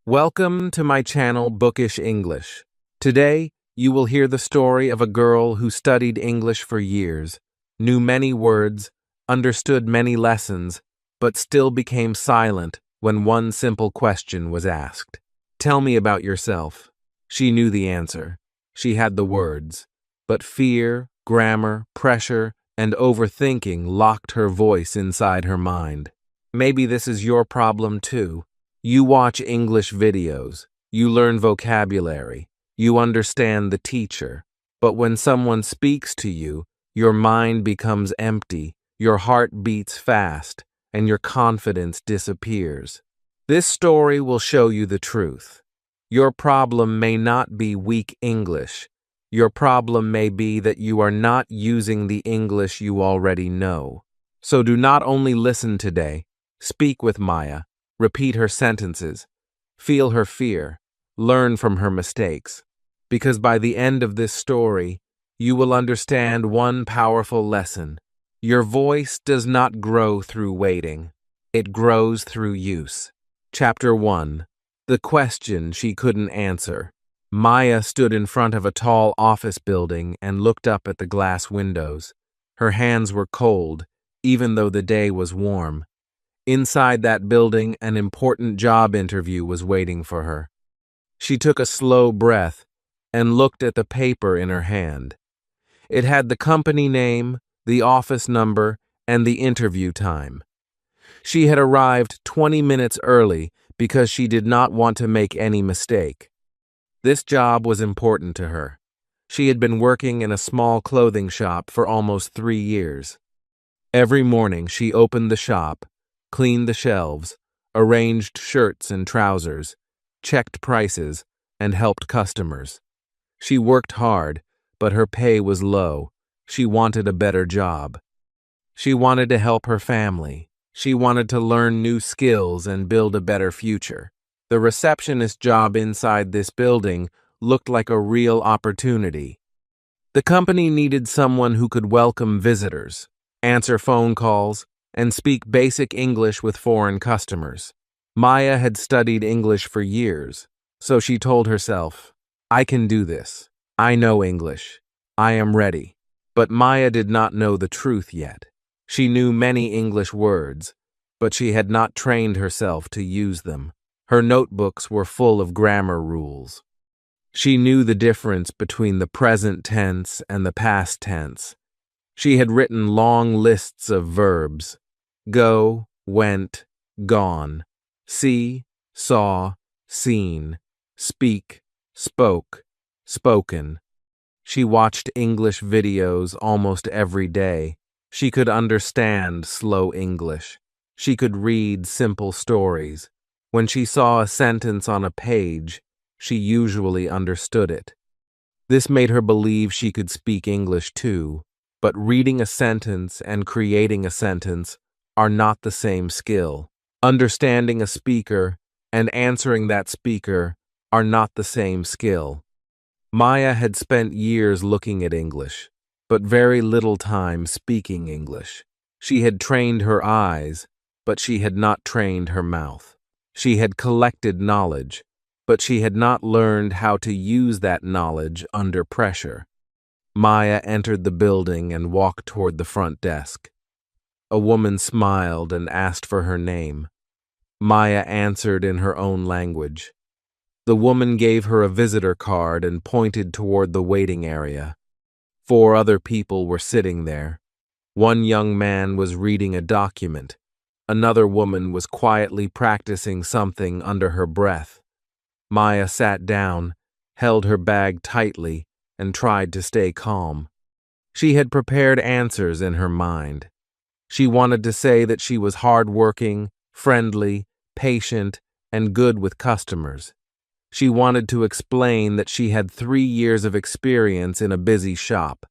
Welcome to my channel, Bookish English. Today, you will hear the story of a girl who studied English for years, knew many words, understood many lessons, but still became silent when one simple question was asked. Tell me about yourself. She knew the answer. She had the words. But fear, grammar, pressure, and overthinking locked her voice inside her mind. Maybe this is your problem too. You watch English videos, you learn vocabulary, you understand the teacher, but when someone speaks to you, your mind becomes empty, your heart beats fast, and your confidence disappears. This story will show you the truth. Your problem may not be weak English. Your problem may be that you are not using the English you already know. So do not only listen today, speak with Maya. Repeat her sentences, feel her fear, learn from her mistakes, because by the end of this story, you will understand one powerful lesson. Your voice does not grow through waiting. It grows through use. Chapter 1. The question she couldn't answer. Maya stood in front of a tall office building and looked up at the glass windows. Her hands were cold, even though the day was warm. Inside that building, an important job interview was waiting for her. She took a slow breath and looked at the paper in her hand. It had the company name, the office number, and the interview time. She had arrived 20 minutes early because she did not want to make any mistake. This job was important to her. She had been working in a small clothing shop for almost 3 years. Every morning she opened the shop, cleaned the shelves, arranged shirts and trousers, checked prices, and helped customers. She worked hard, but her pay was low. She wanted a better job. She wanted to help her family. She wanted to learn new skills and build a better future. The receptionist job inside this building looked like a real opportunity. The company needed someone who could welcome visitors, answer phone calls, and speak basic English with foreign customers. Maya had studied English for years, so she told herself, I can do this. I know English. I am ready. But Maya did not know the truth yet. She knew many English words, but she had not trained herself to use them. Her notebooks were full of grammar rules. She knew the difference between the present tense and the past tense. She had written long lists of verbs. Go, went, gone, see, saw, seen, speak, spoke, spoken. She watched English videos almost every day. She could understand slow English. She could read simple stories. When she saw a sentence on a page, she usually understood it. This made her believe she could speak English too, but reading a sentence and creating a sentence are not the same skill. Understanding a speaker and answering that speaker are not the same skill. Maya had spent years looking at English, but very little time speaking English. She had trained her eyes, but she had not trained her mouth. She had collected knowledge, but she had not learned how to use that knowledge under pressure. Maya entered the building and walked toward the front desk. A woman smiled and asked for her name. Maya answered in her own language. The woman gave her a visitor card and pointed toward the waiting area. 4 other people were sitting there. One young man was reading a document. Another woman was quietly practicing something under her breath. Maya sat down, held her bag tightly, and tried to stay calm. She had prepared answers in her mind. She wanted to say that she was hardworking, friendly, patient, and good with customers. She wanted to explain that she had 3 years of experience in a busy shop.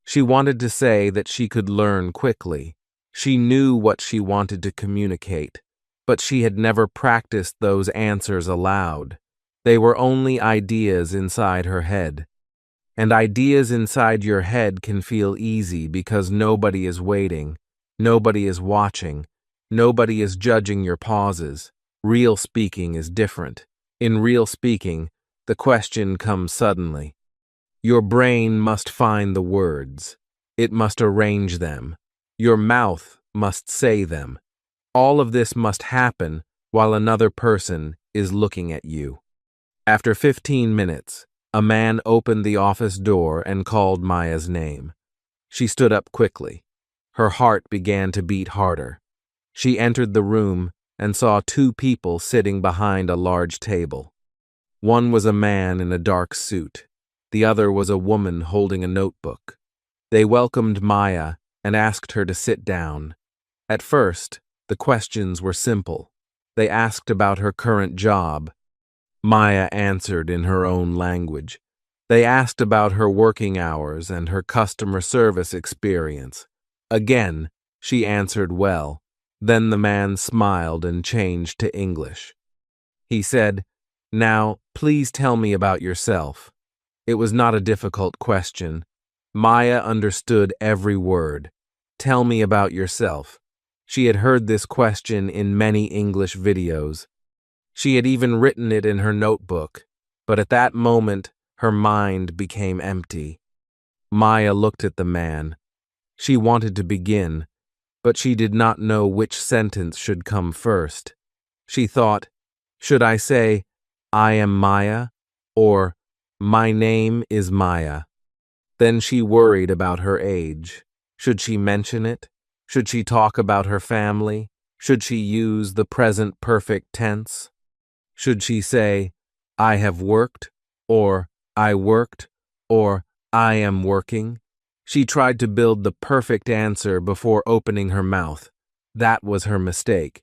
She wanted to say that she could learn quickly. She knew what she wanted to communicate, but she had never practiced those answers aloud. They were only ideas inside her head. And ideas inside your head can feel easy because nobody is waiting. Nobody is watching. Nobody is judging your pauses. Real speaking is different. In real speaking, the question comes suddenly. Your brain must find the words. It must arrange them. Your mouth must say them. All of this must happen while another person is looking at you. After 15 minutes, a man opened the office door and called Maya's name. She stood up quickly. Her heart began to beat harder. She entered the room and saw two people sitting behind a large table. One was a man in a dark suit. The other was a woman holding a notebook. They welcomed Maya and asked her to sit down. At first, the questions were simple. They asked about her current job. Maya answered in her own language. They asked about her working hours and her customer service experience. Again, she answered well. Then the man smiled and changed to English. He said, "Now, please tell me about yourself." It was not a difficult question. Maya understood every word. Tell me about yourself. She had heard this question in many English videos. She had even written it in her notebook, but at that moment, her mind became empty. Maya looked at the man. She wanted to begin, but she did not know which sentence should come first. She thought, should I say, "I am Maya," or "My name is Maya"? Then she worried about her age. Should she mention it? Should she talk about her family? Should she use the present perfect tense? Should she say, "I have worked," or "I worked," or "I am working"? She tried to build the perfect answer before opening her mouth. That was her mistake.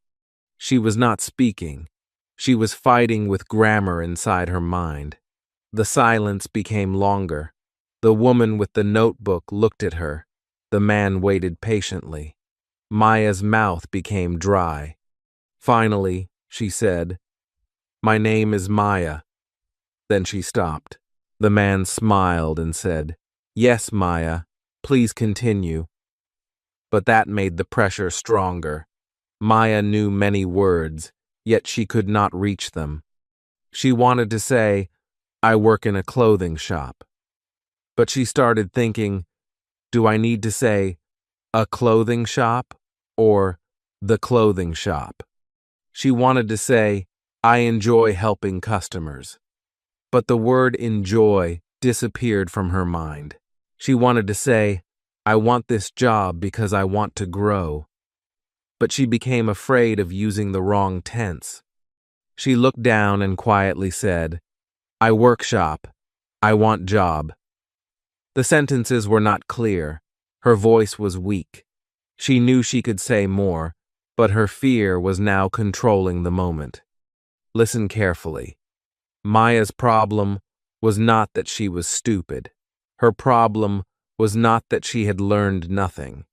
She was not speaking. She was fighting with grammar inside her mind. The silence became longer. The woman with the notebook looked at her. The man waited patiently. Maya's mouth became dry. Finally, she said, "My name is Maya." Then she stopped. The man smiled and said, "Yes, Maya, please continue." But that made the pressure stronger. Maya knew many words, yet she could not reach them. She wanted to say, "I work in a clothing shop." But she started thinking, do I need to say, "a clothing shop" or "the clothing shop"? She wanted to say, "I enjoy helping customers." But the word enjoy disappeared from her mind. She wanted to say, "I want this job because I want to grow." But she became afraid of using the wrong tense. She looked down and quietly said, "I workshop. I want job." The sentences were not clear. Her voice was weak. She knew she could say more, but her fear was now controlling the moment. Listen carefully. Maya's problem was not that she was stupid. Her problem was not that she had learned nothing.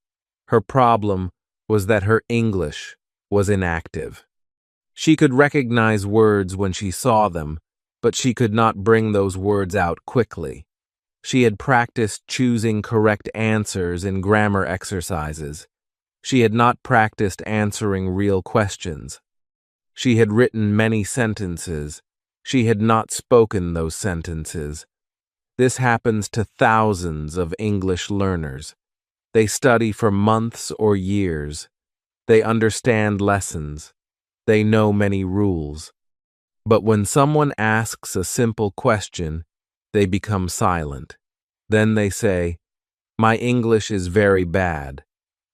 Her problem was that her English was inactive. She could recognize words when she saw them, but she could not bring those words out quickly. She had practiced choosing correct answers in grammar exercises. She had not practiced answering real questions. She had written many sentences. She had not spoken those sentences. This happens to thousands of English learners. They study for months or years. They understand lessons. They know many rules. But when someone asks a simple question, they become silent. Then they say, "My English is very bad."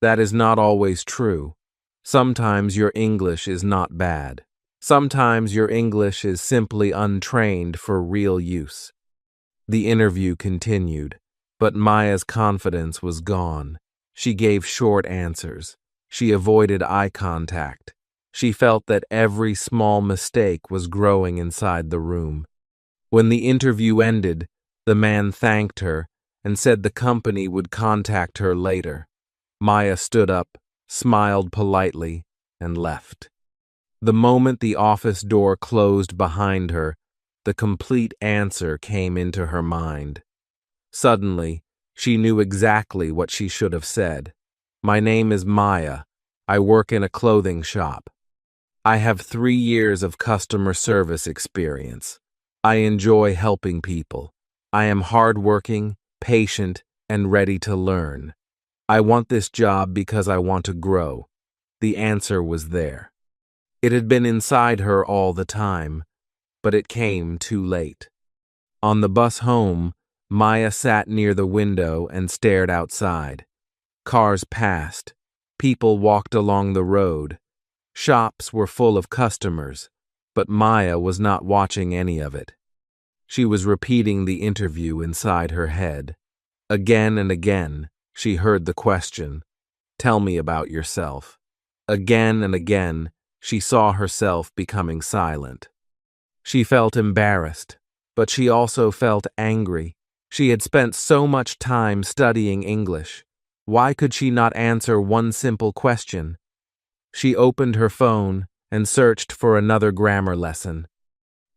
That is not always true. Sometimes your English is not bad. Sometimes your English is simply untrained for real use. The interview continued, but Maya's confidence was gone. She gave short answers. She avoided eye contact. She felt that every small mistake was growing inside the room. When the interview ended, the man thanked her and said the company would contact her later. Maya stood up, smiled politely, and left. The moment the office door closed behind her, the complete answer came into her mind. Suddenly, she knew exactly what she should have said. "My name is Maya. I work in a clothing shop." I have 3 years of customer service experience. I enjoy helping people. I am hardworking, patient, and ready to learn. I want this job because I want to grow. The answer was there. It had been inside her all the time, but it came too late. On the bus home, Maya sat near the window and stared outside. Cars passed. People walked along the road. Shops were full of customers, but Maya was not watching any of it. She was repeating the interview inside her head. Again and again, she heard the question, "Tell me about yourself." Again and again, she saw herself becoming silent. She felt embarrassed, but she also felt angry. She had spent so much time studying English. Why could she not answer one simple question? She opened her phone and searched for another grammar lesson.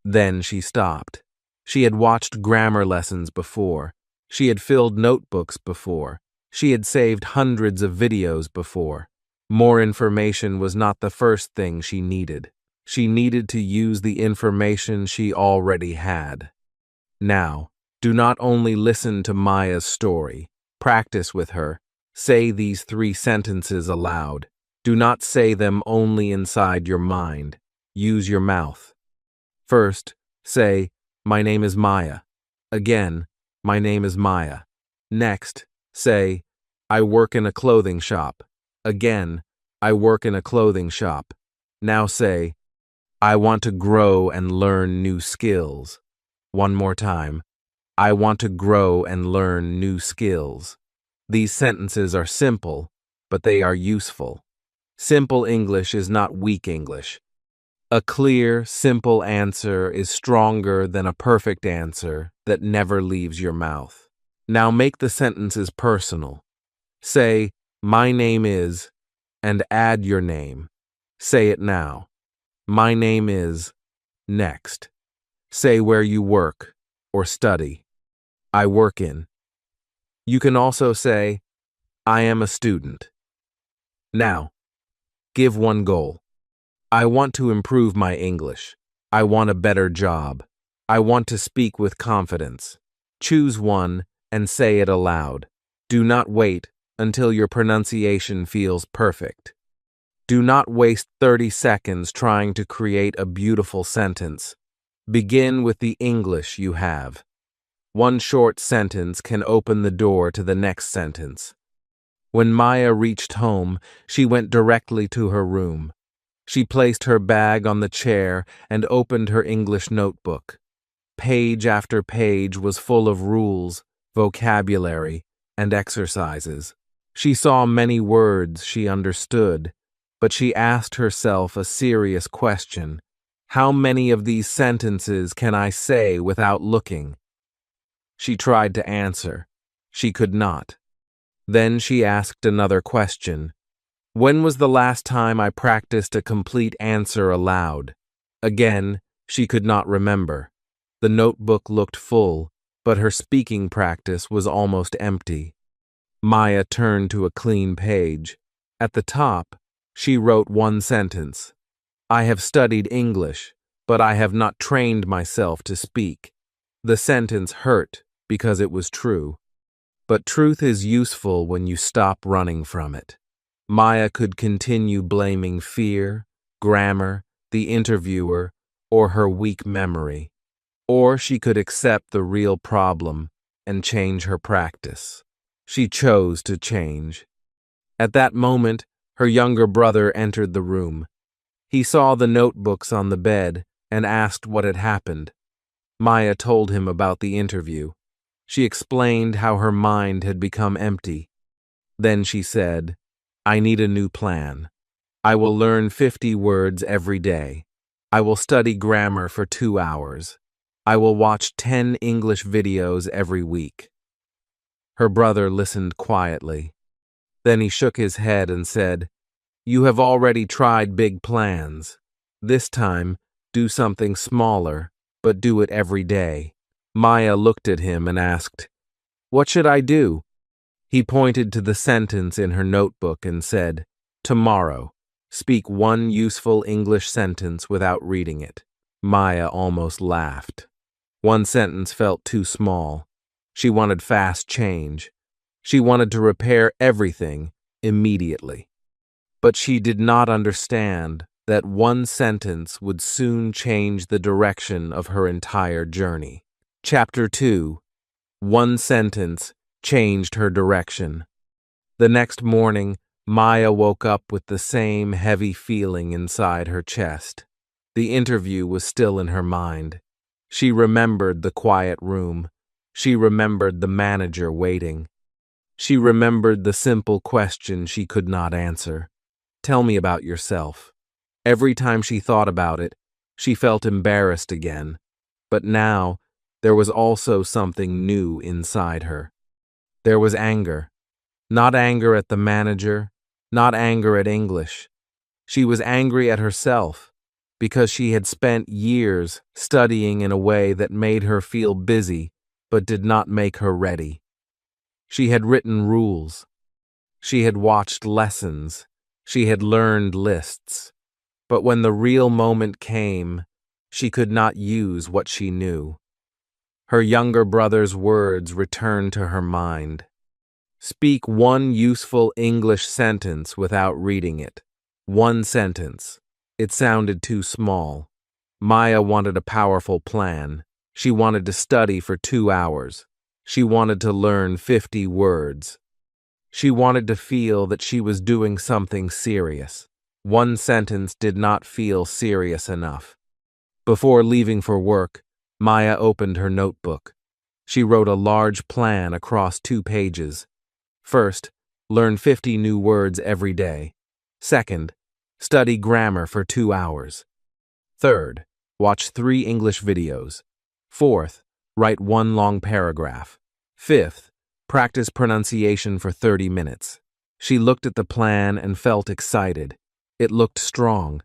Then she stopped. She had watched grammar lessons before. She had filled notebooks before. She had saved hundreds of videos before. More information was not the first thing she needed. She needed to use the information she already had. Now, do not only listen to Maya's story. Practice with her. Say these 3 sentences aloud. Do not say them only inside your mind. Use your mouth. First, say, "My name is Maya." Again, "My name is Maya." Next, say, "I work in a clothing shop." Again, "I work in a clothing shop." Now say, "I want to grow and learn new skills." One more time. "I want to grow and learn new skills." These sentences are simple, but they are useful. Simple English is not weak English. A clear, simple answer is stronger than a perfect answer that never leaves your mouth. Now make the sentences personal. Say, "My name is," and add your name. Say it now. My name is. Next. Say where you work or study. I work in. You can also say, I am a student. Now, give one goal. I want to improve my English. I want a better job. I want to speak with confidence. Choose one and say it aloud. Do not wait until your pronunciation feels perfect. Do not waste 30 seconds trying to create a beautiful sentence. Begin with the English you have. One short sentence can open the door to the next sentence. When Maya reached home, she went directly to her room. She placed her bag on the chair and opened her English notebook. Page after page was full of rules, vocabulary, and exercises. She saw many words she understood, but she asked herself a serious question. How many of these sentences can I say without looking? She tried to answer. She could not. Then she asked another question. When was the last time I practiced a complete answer aloud? Again, she could not remember. The notebook looked full, but her speaking practice was almost empty. Maya turned to a clean page. At the top, she wrote one sentence. I have studied English, but I have not trained myself to speak. The sentence hurt because it was true. But truth is useful when you stop running from it. Maya could continue blaming fear, grammar, the interviewer, or her weak memory. Or she could accept the real problem and change her practice. She chose to change. At that moment, her younger brother entered the room. He saw the notebooks on the bed and asked what had happened. Maya told him about the interview. She explained how her mind had become empty. Then she said, I need a new plan. I will learn 50 words every day. I will study grammar for 2 hours. I will watch 10 English videos every week. Her brother listened quietly. Then he shook his head and said, You have already tried big plans. This time, do something smaller, but do it every day. Maya looked at him and asked, What should I do? He pointed to the sentence in her notebook and said, Tomorrow. Speak one useful English sentence without reading it. Maya almost laughed. One sentence felt too small. She wanted fast change. She wanted to repair everything immediately. But she did not understand that one sentence would soon change the direction of her entire journey. Chapter 2. One sentence changed her direction. The next morning, Maya woke up with the same heavy feeling inside her chest. The interview was still in her mind. She remembered the quiet room. She remembered the manager waiting. She remembered the simple question she could not answer. Tell me about yourself. Every time she thought about it, she felt embarrassed again. But now, there was also something new inside her. There was anger. Not anger at the manager, not anger at English. She was angry at herself because she had spent years studying in a way that made her feel busy but did not make her ready. She had written rules. She had watched lessons. She had learned lists. But when the real moment came, she could not use what she knew. Her younger brother's words returned to her mind. Speak one useful English sentence without reading it. One sentence. It sounded too small. Maya wanted a powerful plan. She wanted to study for 2 hours. She wanted to learn 50 words. She wanted to feel that she was doing something serious. One sentence did not feel serious enough. Before leaving for work, Maya opened her notebook. She wrote a large plan across 2 pages. First, learn 50 new words every day. Second, study grammar for 2 hours. Third, watch 3 English videos. Fourth, write 1 long paragraph. Fifth, practice pronunciation for 30 minutes. She looked at the plan and felt excited. It looked strong.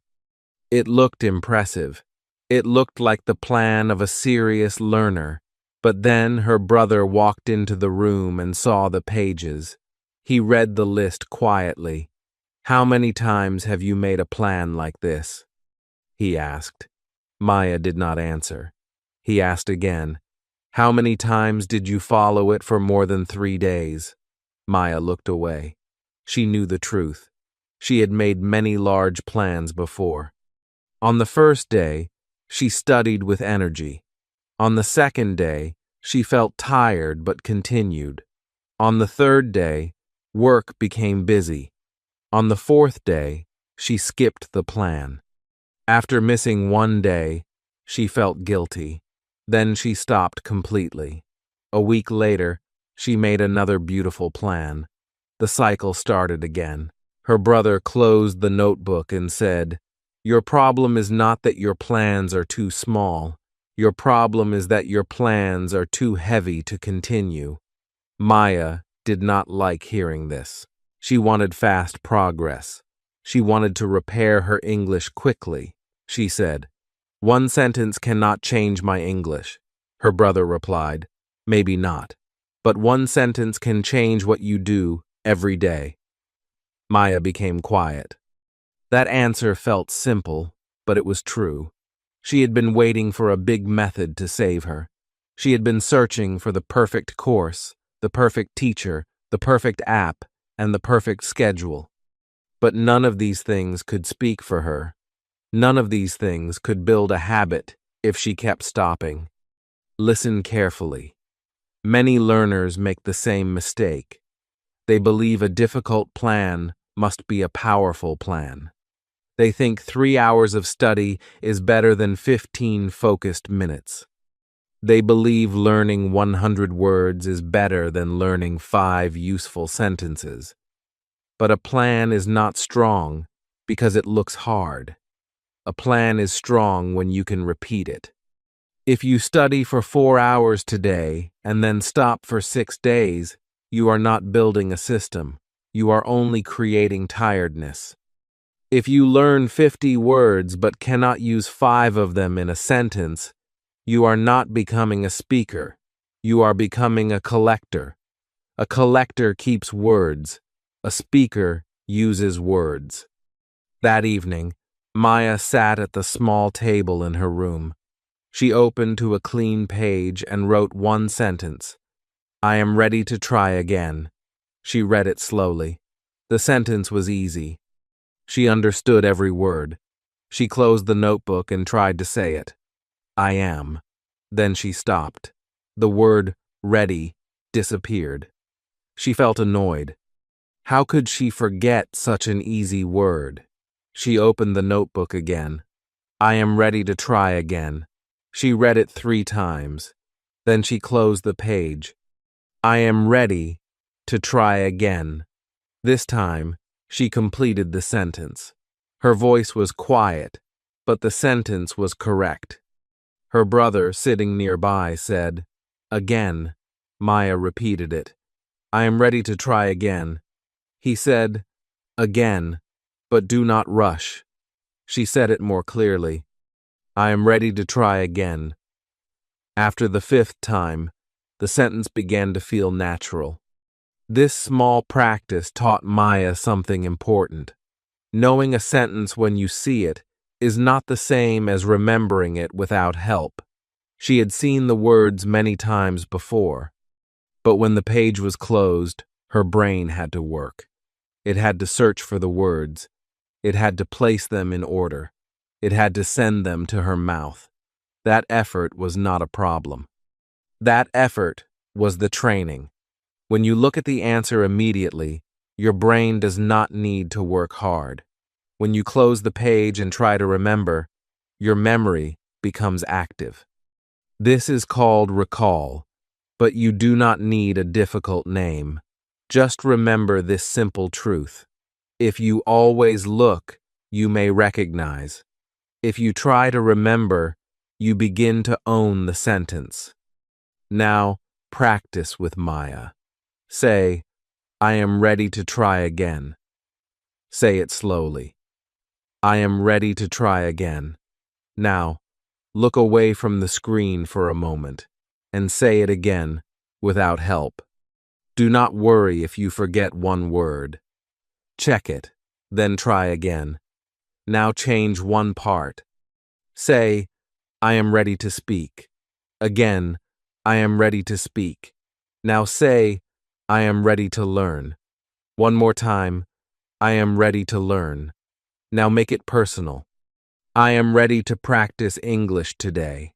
It looked impressive. It looked like the plan of a serious learner. But then her brother walked into the room and saw the pages. He read the list quietly. "How many times have you made a plan like this?" he asked. Maya did not answer. He asked again, "How many times did you follow it for more than 3 days?" Maya looked away. She knew the truth. She had made many large plans before. On the first day, she studied with energy. On the second day, she felt tired but continued. On the third day, work became busy. On the fourth day, she skipped the plan. After missing 1 day, she felt guilty. Then she stopped completely. A week later, she made another beautiful plan. The cycle started again. Her brother closed the notebook and said, "Your problem is not that your plans are too small. Your problem is that your plans are too heavy to continue." Maya did not like hearing this. She wanted fast progress. She wanted to repair her English quickly. She said, "One sentence cannot change my English." Her brother replied, "Maybe not, but one sentence can change what you do every day." Maya became quiet. That answer felt simple, but it was true. She had been waiting for a big method to save her. She had been searching for the perfect course, the perfect teacher, the perfect app, and the perfect schedule. But none of these things could speak for her. None of these things could build a habit if she kept stopping. Listen carefully. Many learners make the same mistake. They believe a difficult plan must be a powerful plan. They think 3 hours of study is better than 15 focused minutes. They believe learning 100 words is better than learning 5 useful sentences. But a plan is not strong because it looks hard. A plan is strong when you can repeat it. If you study for 4 hours today and then stop for 6 days, you are not building a system. You are only creating tiredness. If you learn 50 words but cannot use 5 of them in a sentence, you are not becoming a speaker. You are becoming a collector. A collector keeps words. A speaker uses words. That evening, Maya sat at the small table in her room. She opened to a clean page and wrote one sentence. I am ready to try again. She read it slowly. The sentence was easy. She understood every word. She closed the notebook and tried to say it. I am. Then she stopped. The word ready disappeared. She felt annoyed. How could she forget such an easy word? She opened the notebook again. I am ready to try again. She read it 3 times. Then she closed the page. I am ready to try again. This time, she completed the sentence. Her voice was quiet, but the sentence was correct. Her brother, sitting nearby, said, Again. Maya repeated it. I am ready to try again. He said, Again, but do not rush. She said it more clearly. I am ready to try again. After the 5th time, the sentence began to feel natural. This small practice taught Maya something important. Knowing a sentence when you see it is not the same as remembering it without help. She had seen the words many times before, but when the page was closed, her brain had to work. It had to search for the words. It had to place them in order. It had to send them to her mouth. That effort was not a problem. That effort was the training. When you look at the answer immediately, your brain does not need to work hard. When you close the page and try to remember, your memory becomes active. This is called recall, but you do not need a difficult name. Just remember this simple truth. If you always look, you may recognize. If you try to remember, you begin to own the sentence. Now, practice with Maya. Say, I am ready to try again. Say it slowly. I am ready to try again. Now, look away from the screen for a moment and say it again without help. Do not worry if you forget one word. Check it, then try again. Now change one part. Say, I am ready to speak. Again, I am ready to speak. Now say, I am ready to learn. One more time, I am ready to learn. Now make it personal. I am ready to practice English today.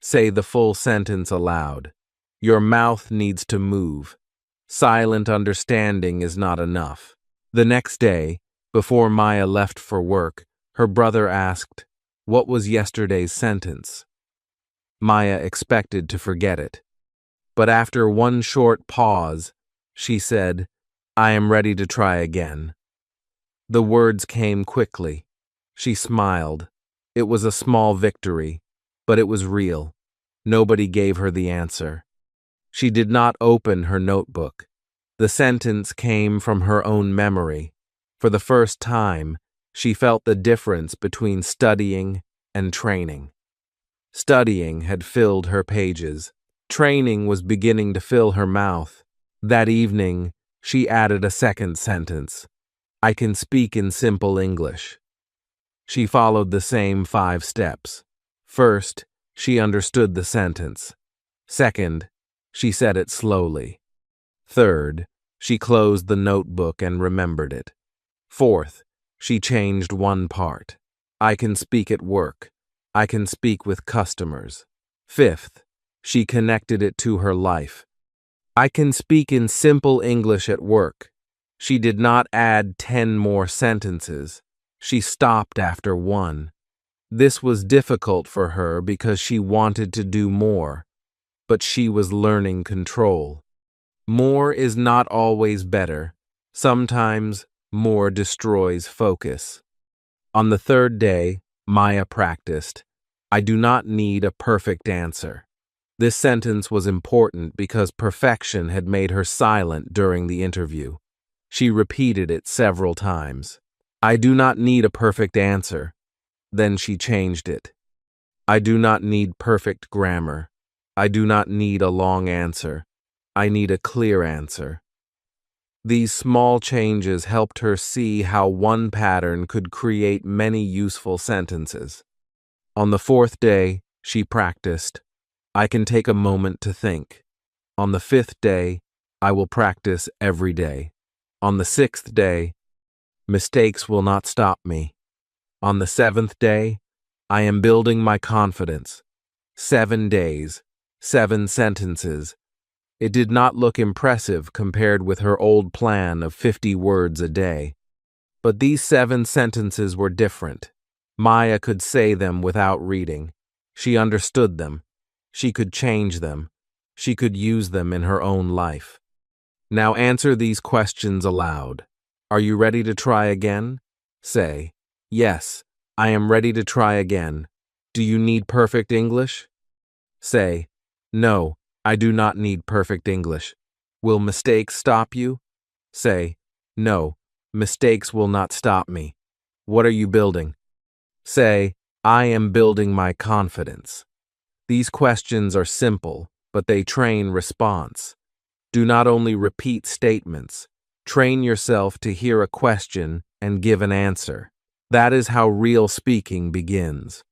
Say the full sentence aloud. Your mouth needs to move. Silent understanding is not enough. The next day, before Maya left for work, her brother asked, What was yesterday's sentence? Maya expected to forget it. But after one short pause, she said, I am ready to try again. The words came quickly. She smiled. It was a small victory, but it was real. Nobody gave her the answer. She did not open her notebook. The sentence came from her own memory. For the first time, she felt the difference between studying and training. Studying had filled her pages. Training was beginning to fill her mouth. That evening, she added a second sentence. I can speak in simple English. She followed the same 5 steps. First, she understood the sentence. Second, she said it slowly. Third, she closed the notebook and remembered it. Fourth, she changed one part. I can speak at work. I can speak with customers. Fifth, she connected it to her life. I can speak in simple English at work. She did not add 10 more sentences. She stopped after 1. This was difficult for her because she wanted to do more, but she was learning control. More is not always better. Sometimes more destroys focus. On the 3rd day, Maya practiced, I do not need a perfect answer. This sentence was important because perfection had made her silent during the interview. She repeated it several times. I do not need a perfect answer. Then she changed it. I do not need perfect grammar. I do not need a long answer. I need a clear answer. These small changes helped her see how one pattern could create many useful sentences. On the fourth day, she practiced, I can take a moment to think. On the fifth day, I will practice every day. On the sixth day, mistakes will not stop me. On the seventh day, I am building my confidence. 7 days, 7 sentences. It did not look impressive compared with her old plan of 50 words a day. But these 7 sentences were different. Maya could say them without reading. She understood them. She could change them. She could use them in her own life. Now answer these questions aloud. Are you ready to try again? Say, yes, I am ready to try again. Do you need perfect English? Say, no, I do not need perfect English. Will mistakes stop you? Say, no, mistakes will not stop me. What are you building? Say, I am building my confidence. These questions are simple, but they train response. Do not only repeat statements. Train yourself to hear a question and give an answer. That is how real speaking begins.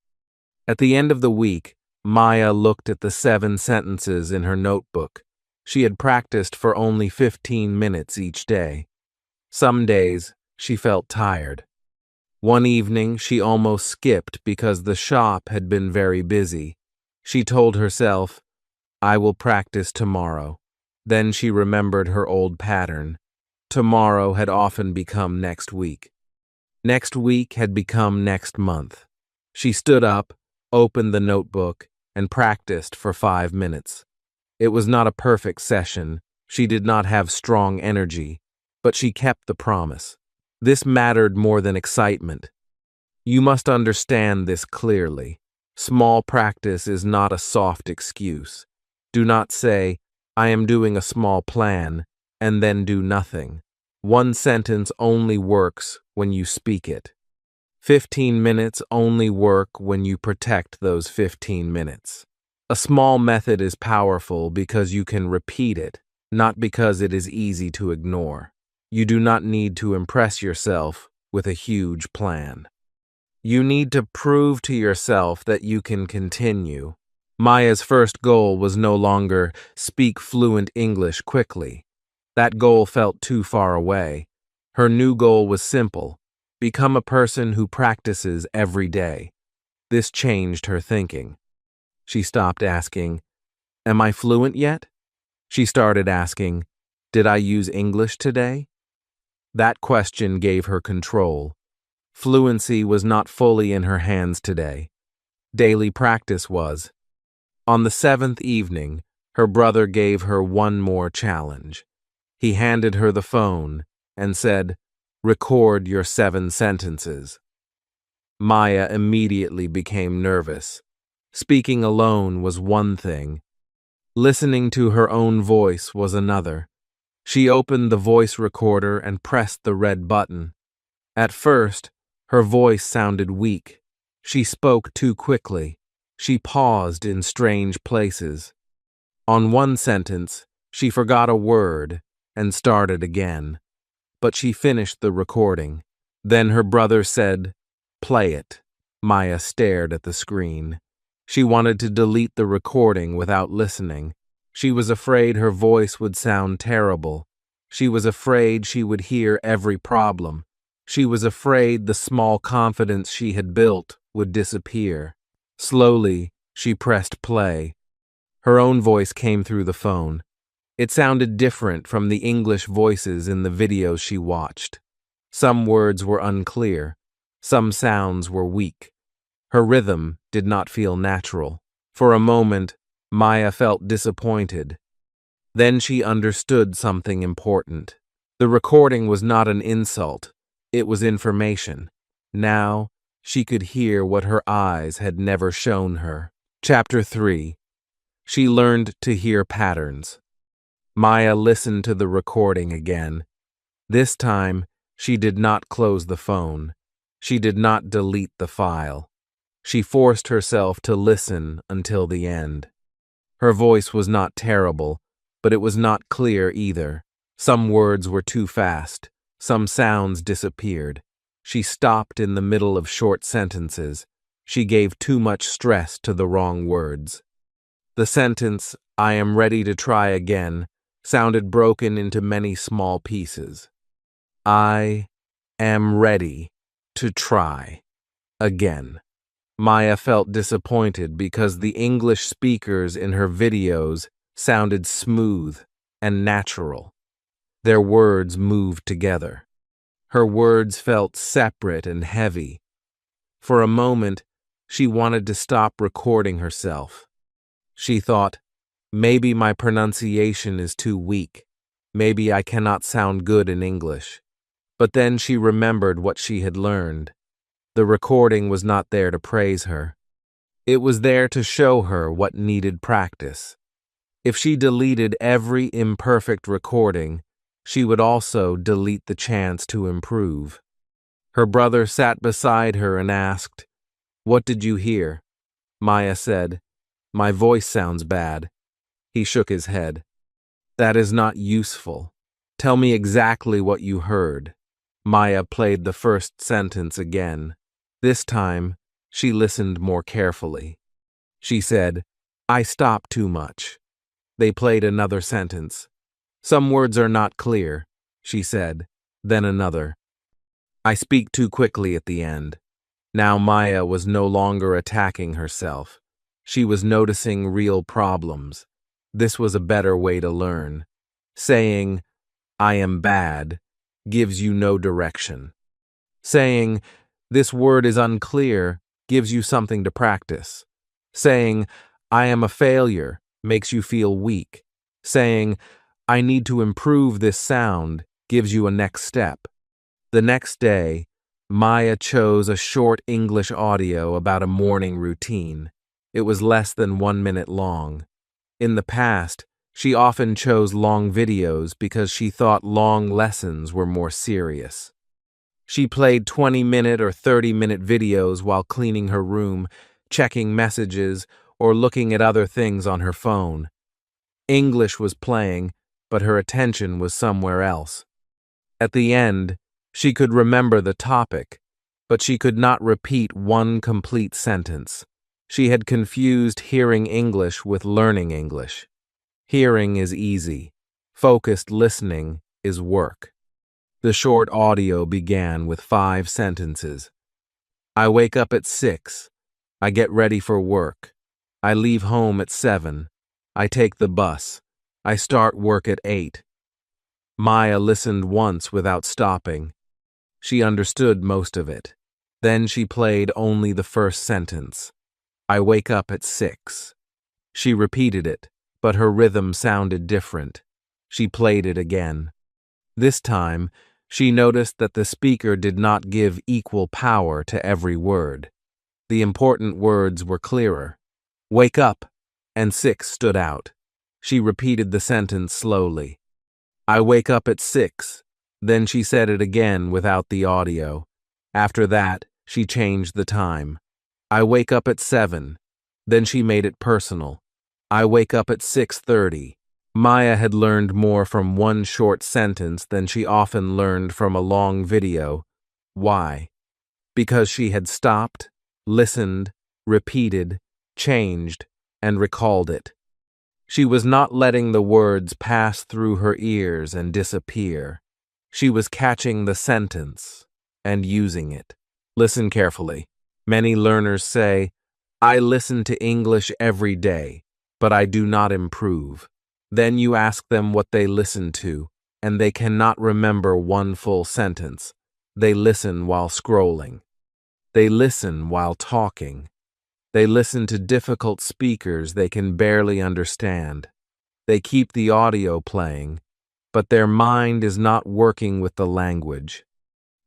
At the end of the week, Maya looked at the 7 sentences in her notebook. She had practiced for only 15 minutes each day. Some days, she felt tired. One evening, she almost skipped because the shop had been very busy. She told herself, I will practice tomorrow. Then she remembered her old pattern. Tomorrow had often become next week. Next week had become next month. She stood up, opened the notebook, and practiced for 5 minutes. It was not a perfect session. She did not have strong energy, but she kept the promise. This mattered more than excitement. You must understand this clearly. Small practice is not a soft excuse. Do not say, I am doing a small plan, and then do nothing. One sentence only works when you speak it. 15 minutes only work when you protect those 15 minutes. A small method is powerful because you can repeat it, not because it is easy to ignore. You do not need to impress yourself with a huge plan. You need to prove to yourself that you can continue. Maya's first goal was no longer speak fluent English quickly. That goal felt too far away. Her new goal was simple: become a person who practices every day. This changed her thinking. She stopped asking, Am I fluent yet? She started asking, Did I use English today? That question gave her control. Fluency was not fully in her hands today. Daily practice was. On the 7th evening, her brother gave her one more challenge. He handed her the phone and said, Record your 7 sentences. Maya immediately became nervous. Speaking alone was one thing. Listening to her own voice was another. She opened the voice recorder and pressed the red button. At first, her voice sounded weak. She spoke too quickly. She paused in strange places. On one sentence, she forgot a word and started again. But she finished the recording. Then her brother said, Play it. Maya stared at the screen. She wanted to delete the recording without listening. She was afraid her voice would sound terrible. She was afraid she would hear every problem. She was afraid the small confidence she had built would disappear. Slowly, she pressed play. Her own voice came through the phone. It sounded different from the English voices in the videos she watched. Some words were unclear. Some sounds were weak. Her rhythm did not feel natural. For a moment, Maya felt disappointed. Then she understood something important. The recording was not an insult. It was information. Now, she could hear what her eyes had never shown her. Chapter 3. She learned to hear patterns. Maya listened to the recording again. This time, she did not close the phone. She did not delete the file. She forced herself to listen until the end. Her voice was not terrible, but it was not clear either. Some words were too fast. Some sounds disappeared. She stopped in the middle of short sentences. She gave too much stress to the wrong words. The sentence, "I am ready to try again," sounded broken into many small pieces. I am ready to try again. Maya felt disappointed because the English speakers in her videos sounded smooth and natural. Their words moved together. Her words felt separate and heavy. For a moment, she wanted to stop recording herself. She thought, maybe my pronunciation is too weak. Maybe I cannot sound good in English. But then she remembered what she had learned. The recording was not there to praise her. It was there to show her what needed practice. If she deleted every imperfect recording, she would also delete the chance to improve. Her brother sat beside her and asked, "What did you hear?" Maya said, "My voice sounds bad." He shook his head. "That is not useful. Tell me exactly what you heard." Maya played the first sentence again. This time, she listened more carefully. She said, "I stop too much." They played another sentence. "Some words are not clear," she said, then another. "I speak too quickly at the end." Now Maya was no longer attacking herself. She was noticing real problems. This was a better way to learn. Saying, "I am bad," gives you no direction. Saying, "This word is unclear," gives you something to practice. Saying, "I am a failure," makes you feel weak. Saying, "I need to improve this sound," gives you a next step. The next day, Maya chose a short English audio about a morning routine. It was less than 1 minute long. In the past, she often chose long videos because she thought long lessons were more serious. She played 20-minute or 30-minute videos while cleaning her room, checking messages, or looking at other things on her phone. English was playing, but her attention was somewhere else. At the end, she could remember the topic, but she could not repeat one complete sentence. She had confused hearing English with learning English. Hearing is easy. Focused listening is work. The short audio began with 5 sentences. I wake up at 6. I get ready for work. I leave home at 7. I take the bus. I start work at 8. Maya listened once without stopping. She understood most of it. Then she played only the first sentence. I wake up at 6. She repeated it, but her rhythm sounded different. She played it again. This time, she noticed that the speaker did not give equal power to every word. The important words were clearer. Wake up, and 6 stood out. She repeated the sentence slowly. I wake up at 6. Then she said it again without the audio. After that, she changed the time. I wake up at 7. Then she made it personal. I wake up at 6:30. Maya had learned more from one short sentence than she often learned from a long video. Why? Because she had stopped, listened, repeated, changed, and recalled it. She was not letting the words pass through her ears and disappear. She was catching the sentence and using it. Listen carefully. Many learners say, "I listen to English every day, but I do not improve." Then you ask them what they listen to, and they cannot remember one full sentence. They listen while scrolling. They listen while talking. They listen to difficult speakers they can barely understand. They keep the audio playing, but their mind is not working with the language.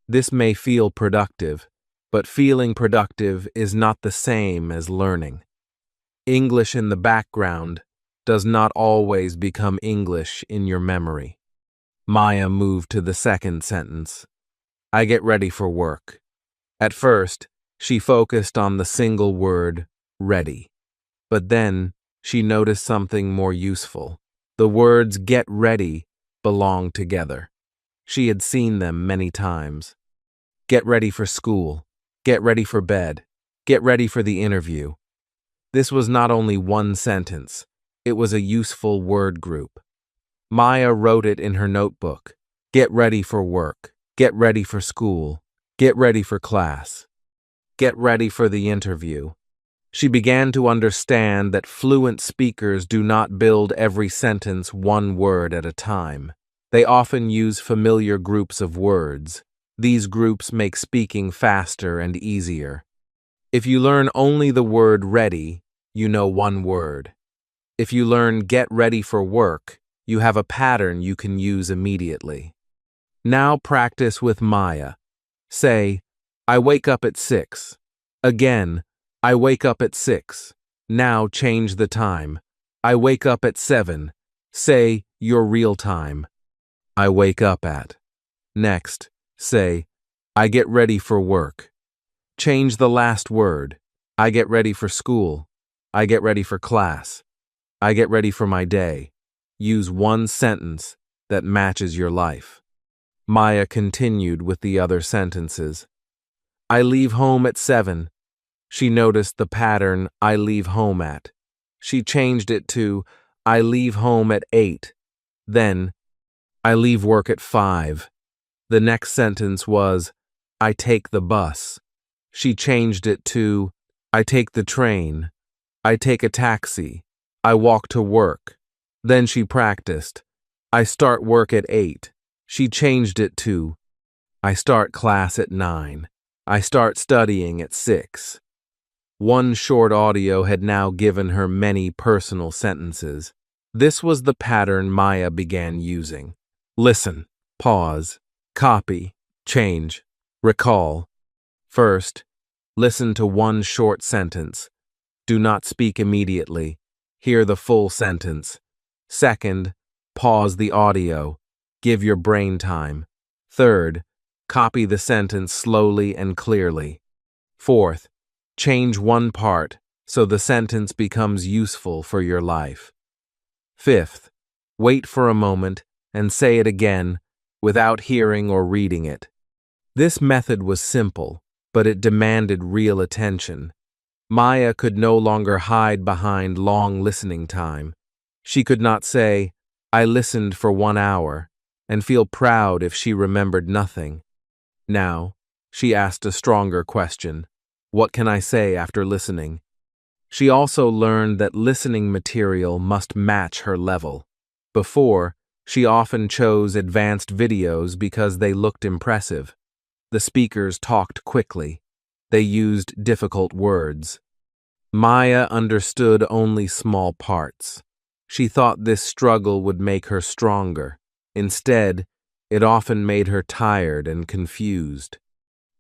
This may feel productive, but feeling productive is not the same as learning. English in the background does not always become English in your memory. Maya moved to the second sentence. I get ready for work. At first, she focused on the single word, ready. But then, she noticed something more useful. The words get ready belong together. She had seen them many times. Get ready for school. Get ready for bed. Get ready for the interview. This was not only one sentence, it was a useful word group. Maya wrote it in her notebook. Get ready for work. Get ready for school. Get ready for class. Get ready for the interview. She began to understand that fluent speakers do not build every sentence one word at a time. They often use familiar groups of words. These groups make speaking faster and easier. If you learn only the word ready, you know one word. If you learn get ready for work, you have a pattern you can use immediately. Now practice with Maya. Say, I wake up at 6. Again, I wake up at 6. Now change the time. I wake up at 7. Say your real time. I wake up at. Next, say, I get ready for work. Change the last word. I get ready for school. I get ready for class. I get ready for my day. Use one sentence that matches your life. Maya continued with the other sentences. I leave home at 7. She noticed the pattern I leave home at. She changed it to I leave home at 8. Then, I leave work at 5. The next sentence was I take the bus. She changed it to I take the train. I take a taxi. I walk to work. Then she practiced. I start work at 8. She changed it to I start class at 9. I start studying at 6. One short audio had now given her many personal sentences. This was the pattern Maya began using. Listen, pause, copy, change, recall. First, listen to one short sentence. Do not speak immediately. Hear the full sentence. Second, pause the audio. Give your brain time. Third, copy the sentence slowly and clearly. Fourth, change one part so the sentence becomes useful for your life. Fifth, wait for a moment and say it again without hearing or reading it. This method was simple, but it demanded real attention. Maya could no longer hide behind long listening time. She could not say, I listened for 1 hour, and feel proud if she remembered nothing. Now, she asked a stronger question. What can I say after listening? She also learned that listening material must match her level. Before, she often chose advanced videos because they looked impressive. The speakers talked quickly. They used difficult words. Maya understood only small parts. She thought this struggle would make her stronger. Instead, it often made her tired and confused.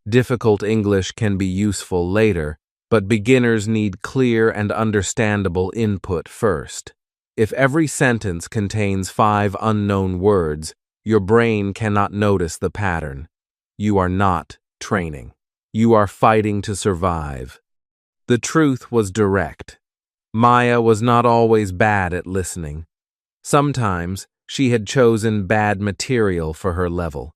Difficult English can be useful later, but beginners need clear and understandable input first. If every sentence contains 5 unknown words, your brain cannot notice the pattern. You are not training. You are fighting to survive. The truth was direct. Maya was not always bad at listening. Sometimes she had chosen bad material for her level.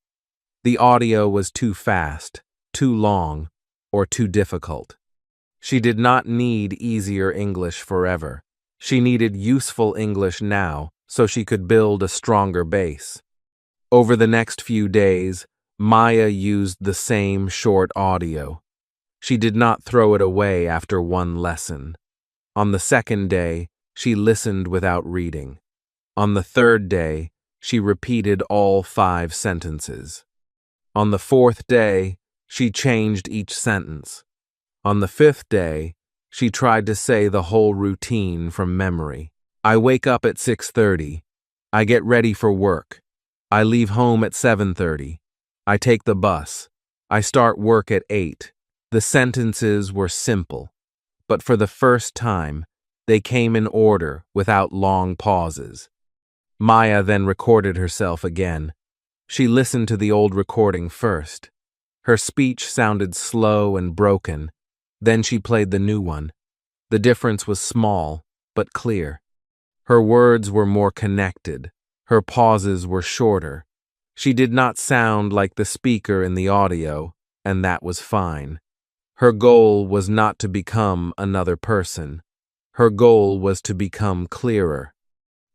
The audio was too fast, too long, or too difficult. She did not need easier English forever. She needed useful English now so she could build a stronger base. Over the next few days, Maya used the same short audio. She did not throw it away after one lesson. On the second day, she listened without reading. On the third day, she repeated all 5 sentences. On the fourth day, she changed each sentence. On the 5th day, she tried to say the whole routine from memory. I wake up at 6:30. I get ready for work. I leave home at 7:30. I take the bus. I start work at 8. The sentences were simple, but for the first time, they came in order without long pauses. Maya then recorded herself again. She listened to the old recording first. Her speech sounded slow and broken. Then she played the new one. The difference was small, but clear. Her words were more connected. Her pauses were shorter. She did not sound like the speaker in the audio, and that was fine. Her goal was not to become another person. Her goal was to become clearer.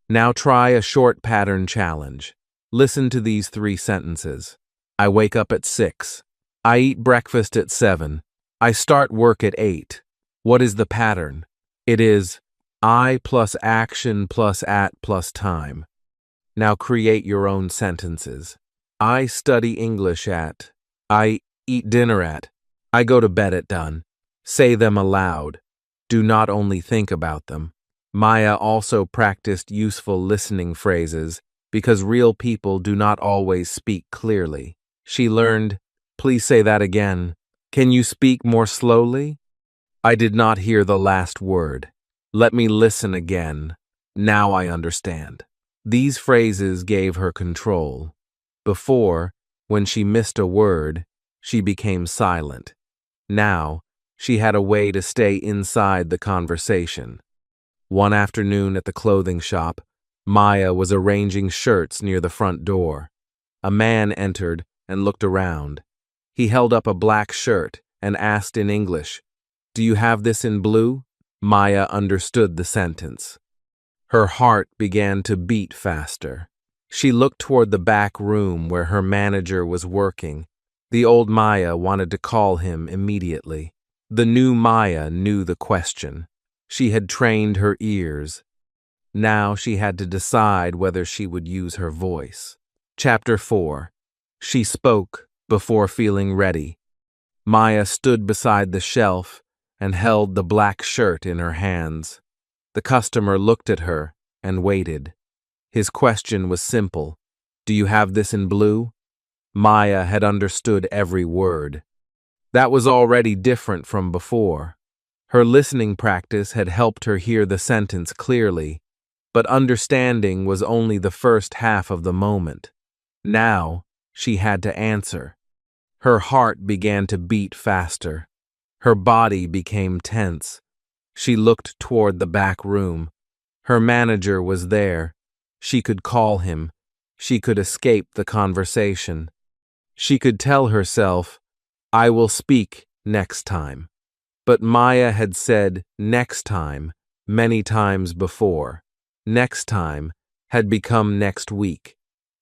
Now try a short pattern challenge. Listen to these 3 sentences. I wake up at 6. I eat breakfast at 7. I start work at 8. What is the pattern? It is I plus action plus at plus time. Now create your own sentences. I study English at. I eat dinner at. I go to bed at done. Say them aloud. Do not only think about them. Maya also practiced useful listening phrases because real people do not always speak clearly. She learned, please say that again. Can you speak more slowly? I did not hear the last word. Let me listen again. Now I understand. These phrases gave her control. Before, when she missed a word, she became silent. Now, she had a way to stay inside the conversation. One afternoon at the clothing shop, Maya was arranging shirts near the front door. A man entered and looked around. He held up a black shirt and asked in English, "Do you have this in blue?" Maya understood the sentence. Her heart began to beat faster. She looked toward the back room where her manager was working. The old Maya wanted to call him immediately. The new Maya knew the question. She had trained her ears. Now she had to decide whether she would use her voice. Chapter 4. She spoke before feeling ready. Maya stood beside the shelf and held the black shirt in her hands. The customer looked at her and waited. His question was simple. Do you have this in blue? Maya had understood every word. That was already different from before. Her listening practice had helped her hear the sentence clearly, but understanding was only the first half of the moment. Now, she had to answer. Her heart began to beat faster. Her body became tense. She looked toward the back room. Her manager was there. She could call him. She could escape the conversation. She could tell herself, I will speak next time. But Maya had said next time many times before. Next time had become next week.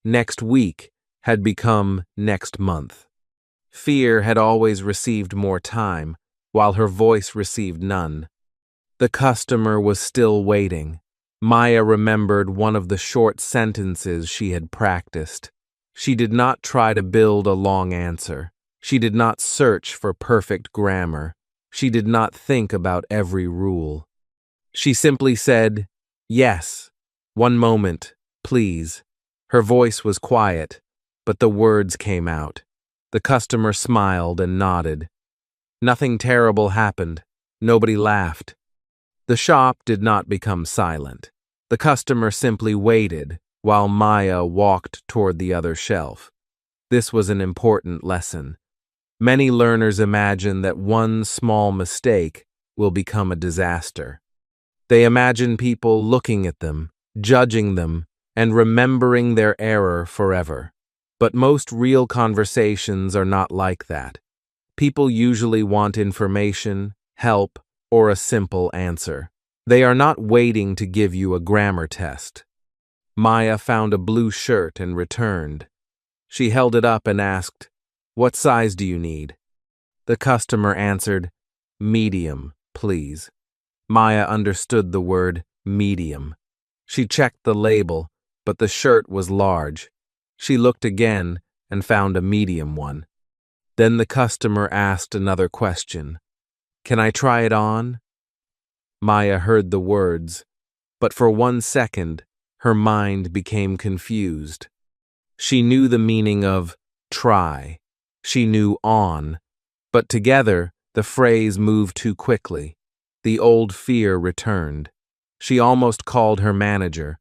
Next week had become next month. Fear had always received more time, while her voice received none. The customer was still waiting. Maya remembered one of the short sentences she had practiced. She did not try to build a long answer. She did not search for perfect grammar. She did not think about every rule. She simply said, yes. One moment, please. Her voice was quiet, but the words came out. The customer smiled and nodded. Nothing terrible happened. Nobody laughed. The shop did not become silent. The customer simply waited while Maya walked toward the other shelf. This was an important lesson. Many learners imagine that one small mistake will become a disaster. They imagine people looking at them, judging them, and remembering their error forever. But most real conversations are not like that. People usually want information, help, or a simple answer. They are not waiting to give you a grammar test. Maya found a blue shirt and returned. She held it up and asked, "What size do you need?" The customer answered, "Medium, please." Maya understood the word medium. She checked the label, but the shirt was large. She looked again and found a medium one. Then the customer asked another question. "Can I try it on?" Maya heard the words, but for 1 second, her mind became confused. She knew the meaning of try. She knew on, but together the phrase moved too quickly. The old fear returned. She almost called her manager.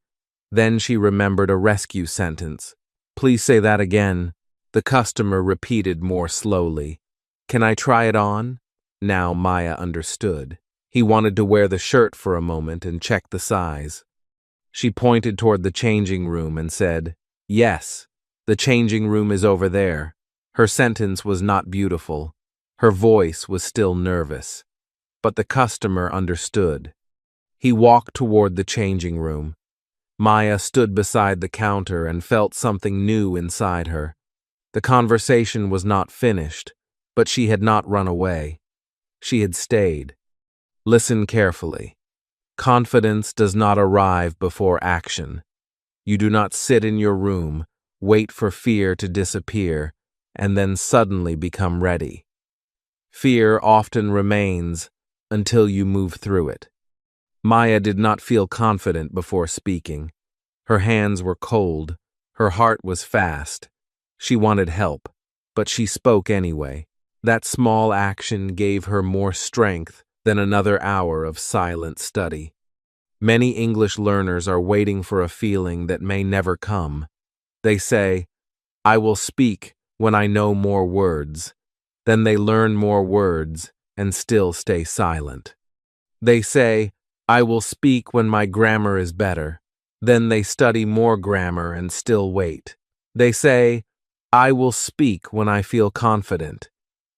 Then she remembered a rescue sentence. "Please say that again." The customer repeated more slowly. "Can I try it on?" Now Maya understood. He wanted to wear the shirt for a moment and check the size. She pointed toward the changing room and said, "Yes, the changing room is over there." Her sentence was not beautiful. Her voice was still nervous. But the customer understood. He walked toward the changing room. Maya stood beside the counter and felt something new inside her. The conversation was not finished, but she had not run away. She had stayed. Listen carefully. Confidence does not arrive before action. You do not sit in your room, wait for fear to disappear, and then suddenly become ready. Fear often remains until you move through it. Maya did not feel confident before speaking. Her hands were cold. Her heart was fast. She wanted help, but she spoke anyway. That small action gave her more strength than another hour of silent study. Many English learners are waiting for a feeling that may never come. They say, "I will speak when I know more words." Then they learn more words and still stay silent. They say, "I will speak when my grammar is better." Then they study more grammar and still wait. They say, "I will speak when I feel confident."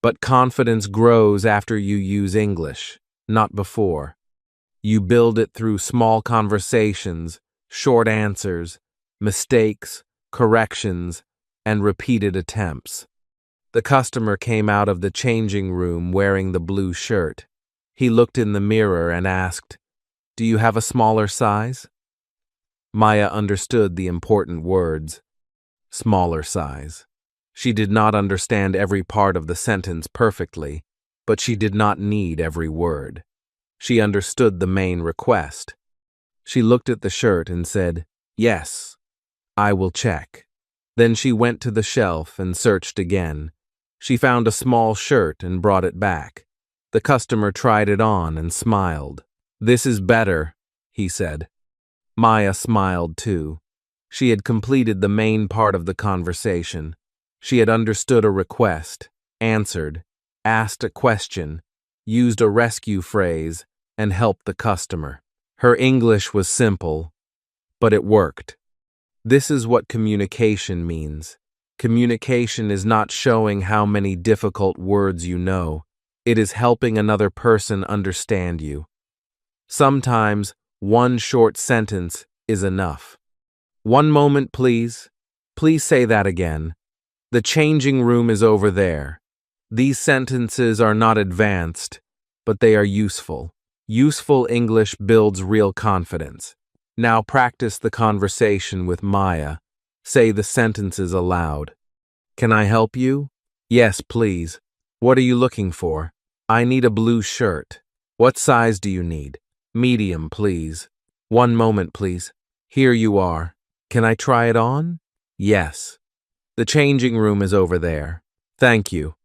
But confidence grows after you use English, not before. You build it through small conversations, short answers, mistakes, corrections, and repeated attempts. The customer came out of the changing room wearing the blue shirt. He looked in the mirror and asked, "Do you have a smaller size?" Maya understood the important words. Smaller size. She did not understand every part of the sentence perfectly, but she did not need every word. She understood the main request. She looked at the shirt and said, "Yes, I will check." Then she went to the shelf and searched again. She found a small shirt and brought it back. The customer tried it on and smiled. "This is better," he said. Maya smiled too. She had completed the main part of the conversation. She had understood a request, answered, asked a question, used a rescue phrase, and helped the customer. Her English was simple, but it worked. This is what communication means. Communication is not showing how many difficult words you know. It is helping another person understand you. Sometimes one short sentence is enough. "One moment, please. Please say that again. The changing room is over there." These sentences are not advanced, but they are useful. Useful English builds real confidence. Now practice the conversation with Maya. Say the sentences aloud. "Can I help you?" "Yes, please." "What are you looking for?" "I need a blue shirt." "What size do you need?" "Medium, please." "One moment, please." "Here you are." "Can I try it on?" "Yes." "The changing room is over there." "Thank you."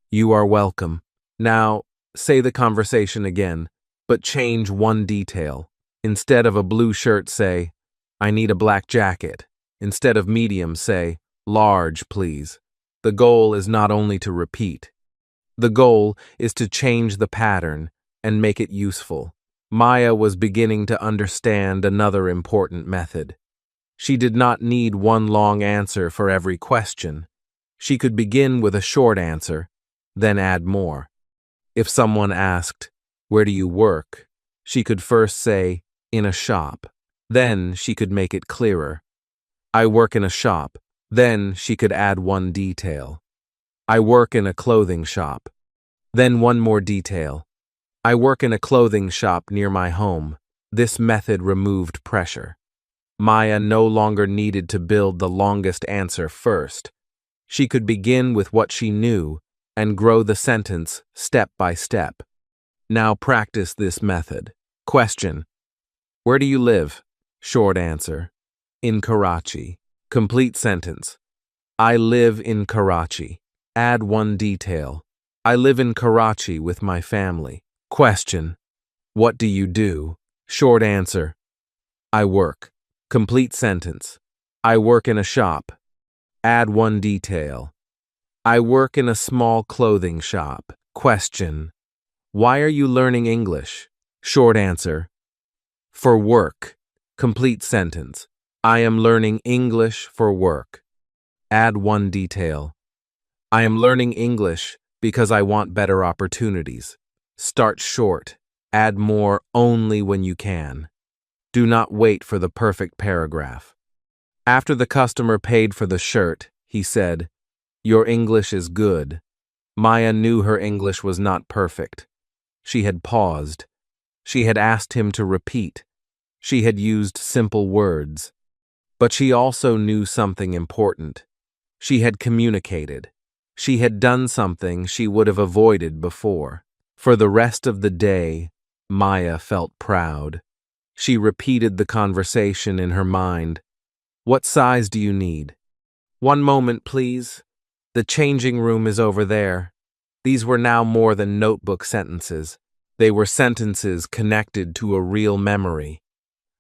"You are welcome." Now, say the conversation again, but change one detail. Instead of a blue shirt, say, "I need a black jacket." Instead of medium, say, "Large, please." The goal is not only to repeat. The goal is to change the pattern and make it useful. Maya was beginning to understand another important method. She did not need one long answer for every question. She could begin with a short answer, then add more. If someone asked, "Where do you work?" she could first say, "In a shop." Then she could make it clearer. "I work in a shop." Then she could add one detail. "I work in a clothing shop." Then one more detail. "I work in a clothing shop near my home." This method removed pressure. Maya no longer needed to build the longest answer first. She could begin with what she knew and grow the sentence step by step. Now practice this method. Question: "Where do you live?" Short answer: "In Karachi." Complete sentence: "I live in Karachi." Add one detail: "I live in Karachi with my family." Question: "What do you do?" Short answer: "I work." Complete sentence: "I work in a shop." Add one detail: "I work in a small clothing shop." Question: "Why are you learning English?" Short answer: "For work." Complete sentence. I am learning English for work. Add one detail. I am learning English because I want better opportunities. Start short. Add more only when you can. Do not wait for the perfect paragraph. After the customer paid for the shirt, he said, "Your English is good." Maya knew her English was not perfect. She had paused. She had asked him to repeat. She had used simple words. But she also knew something important. She had communicated. She had done something she would have avoided before. For the rest of the day, Maya felt proud. She repeated the conversation in her mind. What size do you need? One moment, please. The changing room is over there. These were now more than notebook sentences. They were sentences connected to a real memory.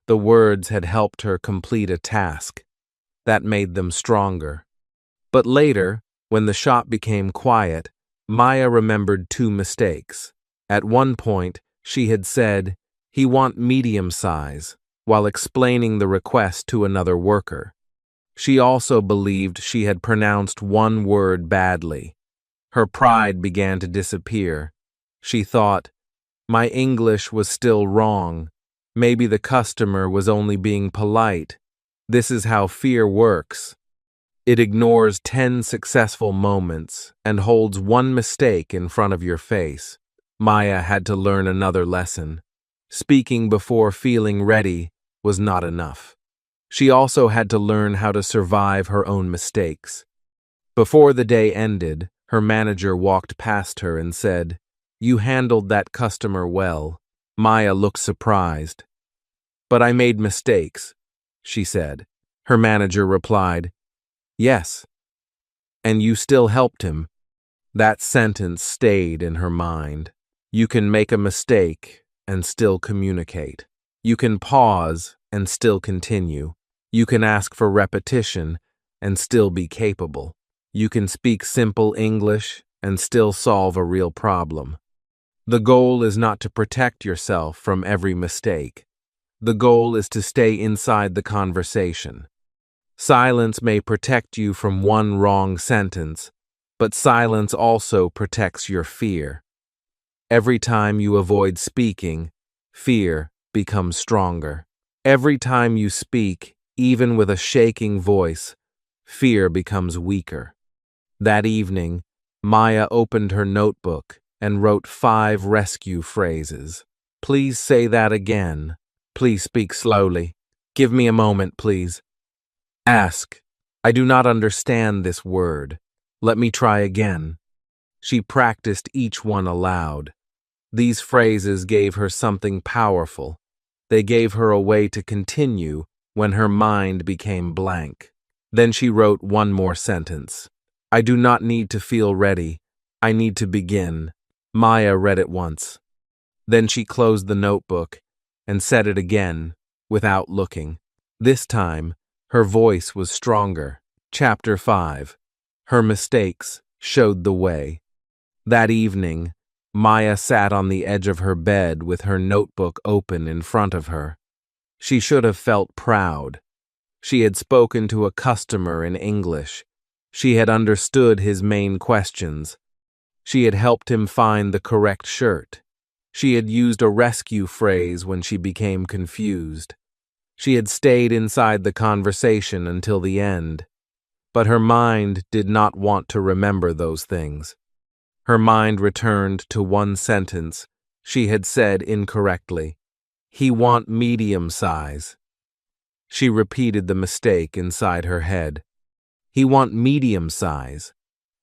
The words had helped her complete a task. That made them stronger. But later, when the shop became quiet, Maya remembered two mistakes. At one point, she had said, "He want medium size," while explaining the request to another worker. She also believed she had pronounced one word badly. Her pride began to disappear. She thought, my English was still wrong. Maybe the customer was only being polite. This is how fear works. It ignores 10 successful moments and holds one mistake in front of your face. Maya had to learn another lesson. Speaking before feeling ready was not enough. She also had to learn how to survive her own mistakes. Before the day ended, her manager walked past her and said, "You handled that customer well." Maya looked surprised. "But I made mistakes," she said. Her manager replied, "Yes. And you still helped him." That sentence stayed in her mind. You can make a mistake and still communicate. You can pause and still continue. You can ask for repetition and still be capable. You can speak simple English and still solve a real problem. The goal is not to protect yourself from every mistake. The goal is to stay inside the conversation. Silence may protect you from one wrong sentence, but silence also protects your fear. Every time you avoid speaking, fear becomes stronger. Every time you speak, even with a shaking voice, fear becomes weaker. That evening, Maya opened her notebook and wrote 5 rescue phrases. "Please say that again. Please speak slowly. Give me a moment, please. Ask. I do not understand this word. Let me try again." She practiced each one aloud. These phrases gave her something powerful. They gave her a way to continue when her mind became blank. Then she wrote one more sentence. "I do not need to feel ready. I need to begin." Maya read it once. Then she closed the notebook and said it again, without looking. This time, her voice was stronger. Chapter 5. Her mistakes showed the way. That evening, Maya sat on the edge of her bed with her notebook open in front of her. She should have felt proud. She had spoken to a customer in English. She had understood his main questions. She had helped him find the correct shirt. She had used a rescue phrase when she became confused. She had stayed inside the conversation until the end. But her mind did not want to remember those things. Her mind returned to one sentence she had said incorrectly. "He want medium size." She repeated the mistake inside her head. "He want medium size."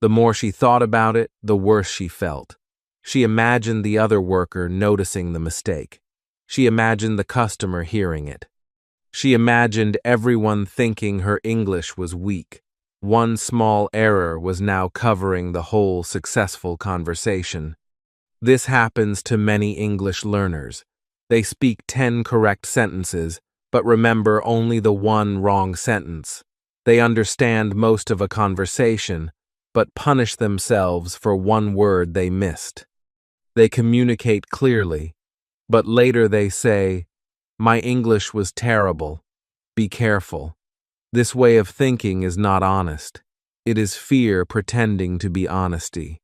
The more she thought about it, the worse she felt. She imagined the other worker noticing the mistake. She imagined the customer hearing it. She imagined everyone thinking her English was weak. One small error was now covering the whole successful conversation. This happens to many English learners. They speak 10 correct sentences, but remember only the one wrong sentence. They understand most of a conversation, but punish themselves for one word they missed. They communicate clearly, but later they say, My English was terrible. Be careful. This way of thinking is not honest. It is fear pretending to be honesty.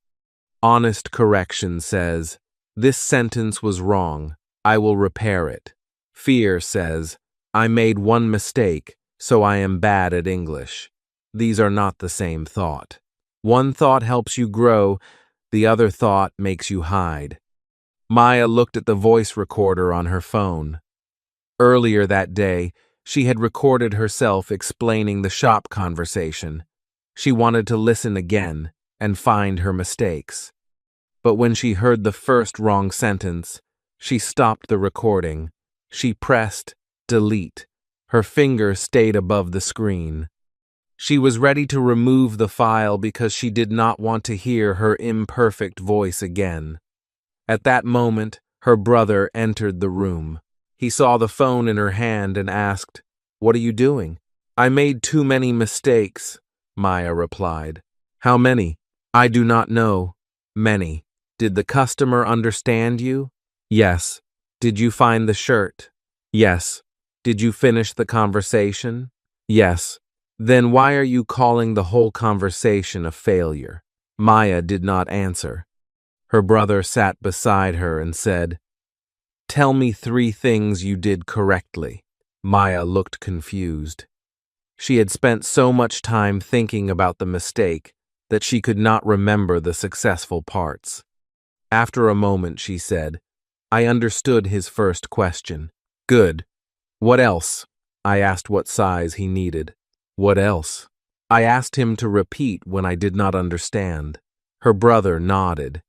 Honest correction says, "This sentence was wrong. I will repair it." Fear says, "I made one mistake, so I am bad at English." These are not the same thought. One thought helps you grow, the other thought makes you hide. Maya looked at the voice recorder on her phone. Earlier that day, she had recorded herself explaining the shop conversation. She wanted to listen again and find her mistakes. But when she heard the first wrong sentence, she stopped the recording. She pressed delete. Her finger stayed above the screen. She was ready to remove the file because she did not want to hear her imperfect voice again. At that moment, her brother entered the room. He saw the phone in her hand and asked, "What are you doing?" "I made too many mistakes," Maya replied. "How many?" "I do not know." "Many." "Did the customer understand you?" "Yes." "Did you find the shirt?" "Yes." "Did you finish the conversation?" "Yes." "Then why are you calling the whole conversation a failure?" Maya did not answer. Her brother sat beside her and said, "Tell me 3 things you did correctly." Maya looked confused. She had spent so much time thinking about the mistake that she could not remember the successful parts. After a moment, she said, "I understood his first question." "Good. What else?" "I asked what size he needed." "What else?" "I asked him to repeat when I did not understand." Her brother nodded.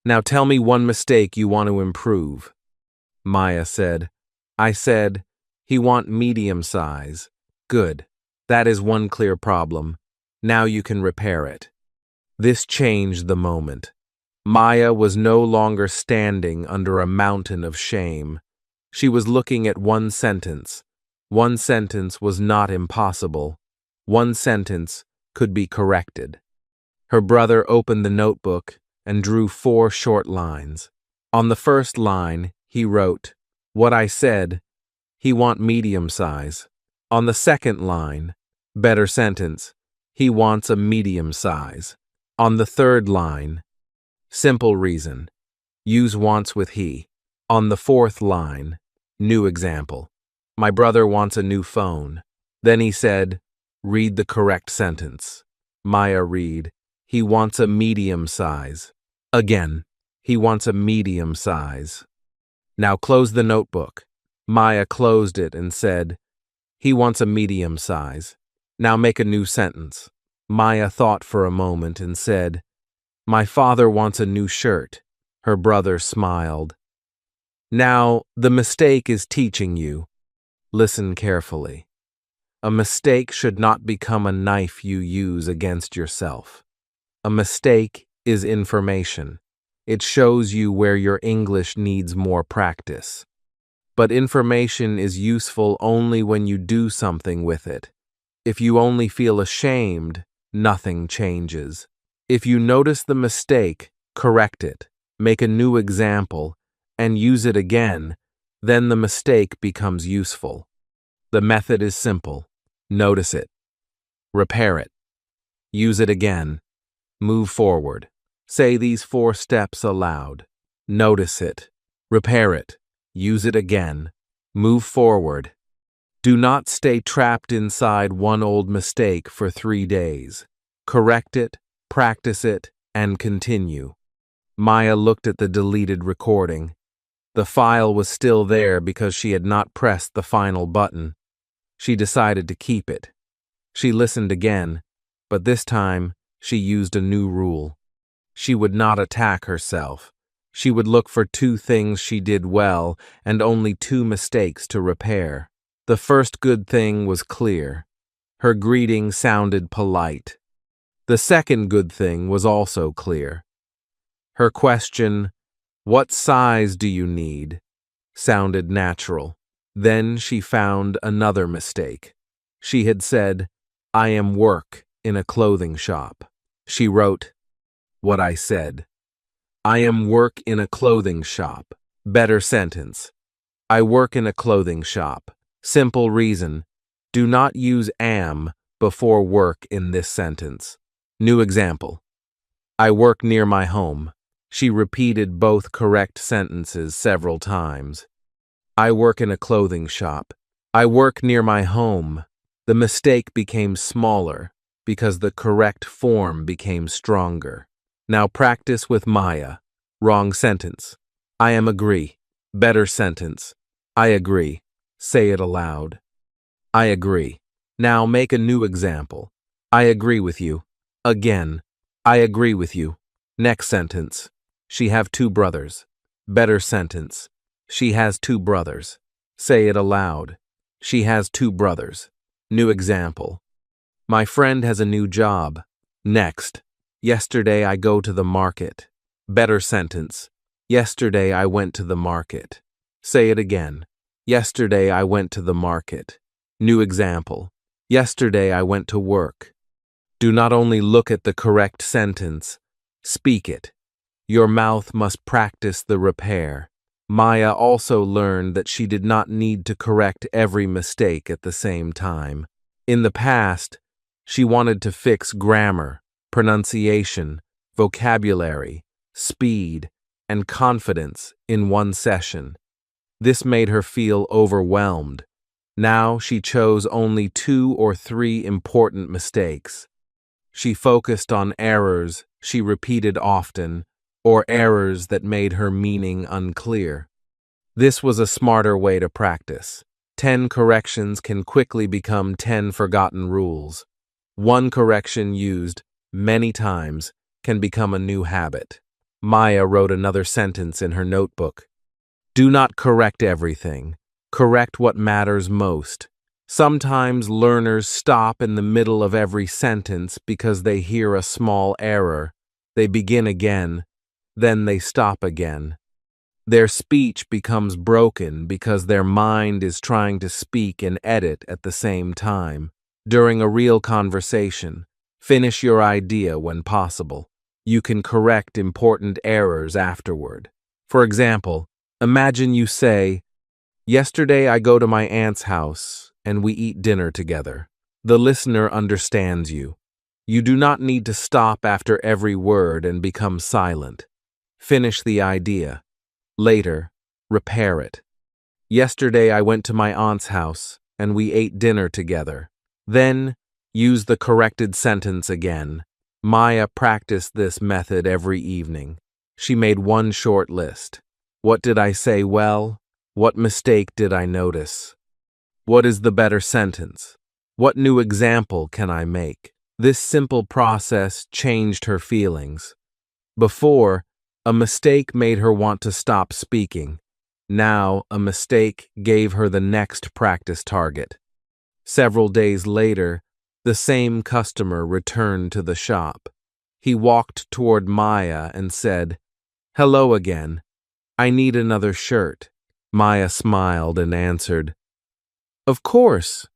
"Now tell me one mistake you want to improve." Maya said, "I said, he want medium size." "Good. That is one clear problem. Now you can repair it." This changed the moment. Maya was no longer standing under a mountain of shame. She was looking at one sentence. One sentence was not impossible. One sentence could be corrected. Her brother opened the notebook and drew 4 short lines. On the first line, he wrote, "What I said, he want medium size." On the second line, better sentence, "He wants a medium size." On the third line, simple reason, use wants with he. On the fourth line, new example, "My brother wants a new phone." Then he said, "Read the correct sentence." Maya read, "He wants a medium size." Again, "He wants a medium size." "Now close the notebook." Maya closed it and said, "He wants a medium size." "Now make a new sentence." Maya thought for a moment and said, "My father wants a new shirt." Her brother smiled. "Now, the mistake is teaching you. Listen carefully. A mistake should not become a knife you use against yourself. A mistake is information. It shows you where your English needs more practice. But information is useful only when you do something with it. If you only feel ashamed, nothing changes. If you notice the mistake, correct it, make a new example, and use it again, then the mistake becomes useful. The method is simple. Notice it. Repair it. Use it again. Move forward. Say these 4 steps aloud. Notice it. Repair it. Use it again. Move forward. Do not stay trapped inside one old mistake for 3 days. Correct it, practice it, and continue. Maya looked at the deleted recording. The file was still there because she had not pressed the final button. She decided to keep it. She listened again, but this time she used a new rule. She would not attack herself. She would look for 2 things she did well and only 2 mistakes to repair. The first good thing was clear. Her greeting sounded polite. The second good thing was also clear. Her question, "What size do you need?" sounded natural. Then she found another mistake. She had said, "I am work in a clothing shop." She wrote, "What I said. I am work in a clothing shop." Better sentence. I work in a clothing shop. Simple reason. Do not use am before work in this sentence. New example. I work near my home. She repeated both correct sentences several times. I work in a clothing shop. I work near my home. The mistake became smaller because the correct form became stronger. Now practice with Maya. Wrong sentence. I am agree. Better sentence. I agree. Say it aloud. I agree. Now make a new example. I agree with you. Again. I agree with you. Next sentence. She have two brothers. Better sentence. She has two brothers. Say it aloud. She has two brothers. New example. My friend has a new job. Next. Yesterday I go to the market. Better sentence. Yesterday I went to the market. Say it again. Yesterday I went to the market. New example. Yesterday I went to work. Do not only look at the correct sentence, speak it. Your mouth must practice the repair. Maya also learned that she did not need to correct every mistake at the same time. In the past, she wanted to fix grammar, pronunciation, vocabulary, speed, and confidence in one session. This made her feel overwhelmed. Now she chose only 2 or 3 important mistakes. She focused on errors she repeated often, or errors that made her meaning unclear. This was a smarter way to practice. 10 corrections can quickly become 10 forgotten rules. One correction used many times can become a new habit. Maya wrote another sentence in her notebook. Do not correct everything. Correct what matters most. Sometimes learners stop in the middle of every sentence because they hear a small error. They begin again, then they stop again. Their speech becomes broken because their mind is trying to speak and edit at the same time. During a real conversation, finish your idea when possible. You can correct important errors afterward. For example, imagine you say, "Yesterday I go to my aunt's house and we eat dinner together." The listener understands you. You do not need to stop after every word and become silent. Finish the idea. Later, repair it. Yesterday I went to my aunt's house and we ate dinner together. Then, use the corrected sentence again. Maya practiced this method every evening. She made one short list. What did I say well? What mistake did I notice? What is the better sentence? What new example can I make? This simple process changed her feelings. Before, a mistake made her want to stop speaking. Now, a mistake gave her the next practice target. Several days later, the same customer returned to the shop. He walked toward Maya and said, "Hello again. I need another shirt." Maya smiled and answered, "Of course.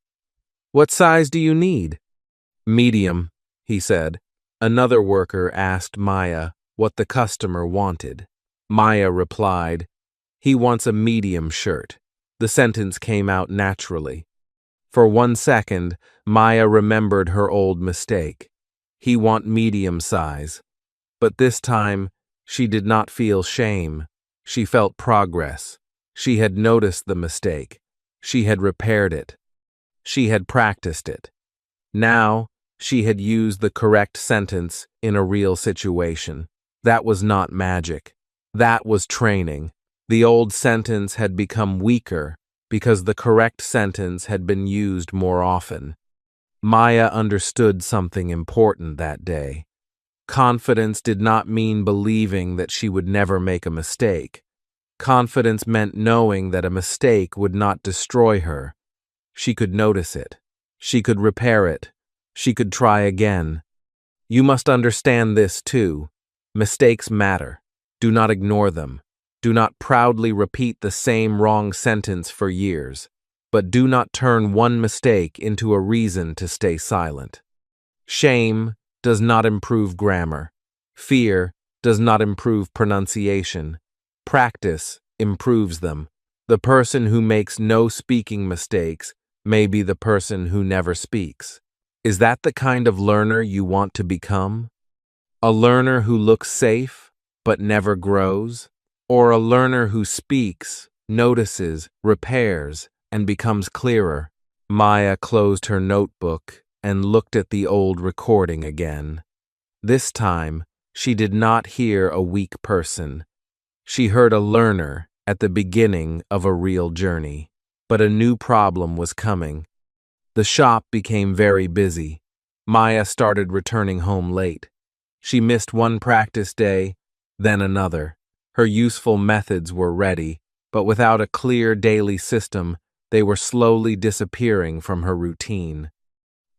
What size do you need?" "Medium," he said. Another worker asked Maya what the customer wanted. Maya replied, "He wants a medium shirt." The sentence came out naturally. For 1 second, Maya remembered her old mistake. He want medium size. But this time, she did not feel shame. She felt progress. She had noticed the mistake. She had repaired it. She had practiced it. Now, she had used the correct sentence in a real situation. That was not magic. That was training. The old sentence had become weaker because the correct sentence had been used more often. Maya understood something important that day. Confidence did not mean believing that she would never make a mistake. Confidence meant knowing that a mistake would not destroy her. She could notice it. She could repair it. She could try again. You must understand this too. Mistakes matter. Do not ignore them. Do not proudly repeat the same wrong sentence for years. But do not turn one mistake into a reason to stay silent. Shame does not improve grammar. Fear does not improve pronunciation. Practice improves them. The person who makes no speaking mistakes may be the person who never speaks. Is that the kind of learner you want to become? A learner who looks safe but never grows? Or a learner who speaks, notices, repairs, and becomes clearer? Maya closed her notebook and looked at the old recording again. This time, she did not hear a weak person. She heard a learner at the beginning of a real journey. But a new problem was coming. The shop became very busy. Maya started returning home late. She missed one practice day, then another. Her useful methods were ready, but without a clear daily system, they were slowly disappearing from her routine.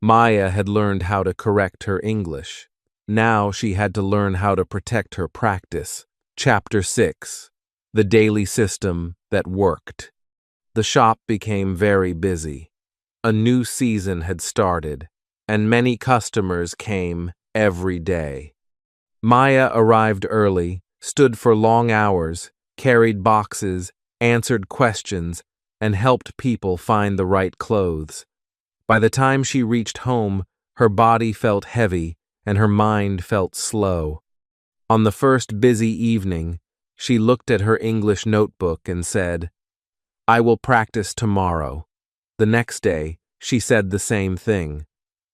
Maya had learned how to correct her English. Now she had to learn how to protect her practice. Chapter 6. The Daily System That Worked. The shop became very busy. A new season had started, and many customers came every day. Maya arrived early, stood for long hours, carried boxes, answered questions, and helped people find the right clothes. By the time she reached home, her body felt heavy and her mind felt slow. On the first busy evening, she looked at her English notebook and said, "I will practice tomorrow." The next day, she said the same thing.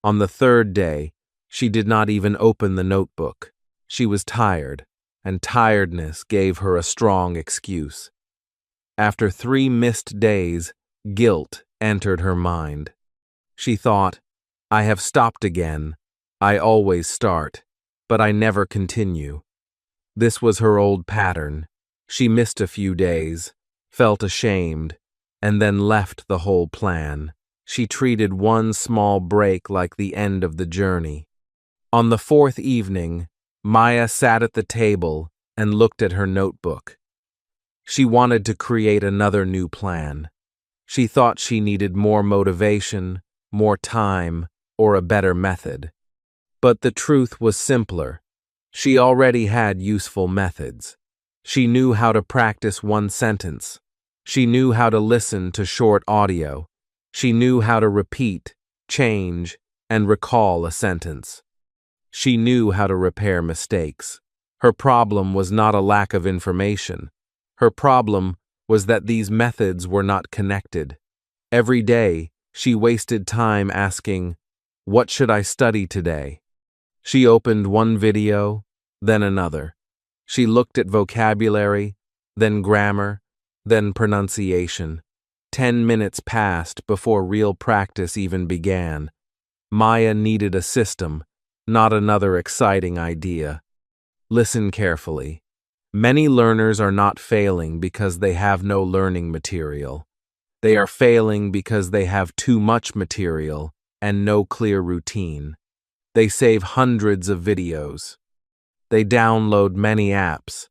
On the third day, she did not even open the notebook. She was tired, and tiredness gave her a strong excuse. After 3 missed days, guilt entered her mind. She thought, "I have stopped again. I always start, but I never continue." This was her old pattern. She missed a few days, felt ashamed, and then left the whole plan. She treated one small break like the end of the journey. On the 4th evening, Maya sat at the table and looked at her notebook. She wanted to create another new plan. She thought she needed more motivation, more time, or a better method. But the truth was simpler. She already had useful methods. She knew how to practice one sentence. She knew how to listen to short audio. She knew how to repeat, change, and recall a sentence. She knew how to repair mistakes. Her problem was not a lack of information. Her problem was that these methods were not connected. Every day, she wasted time asking, "What should I study today?" She opened one video, then another. She looked at vocabulary, then grammar, then pronunciation. 10 minutes passed before real practice even began. Maya needed a system, not another exciting idea. Listen carefully. Many learners are not failing because they have no learning material. They are failing because they have too much material and no clear routine. They save hundreds of videos. They download many apps.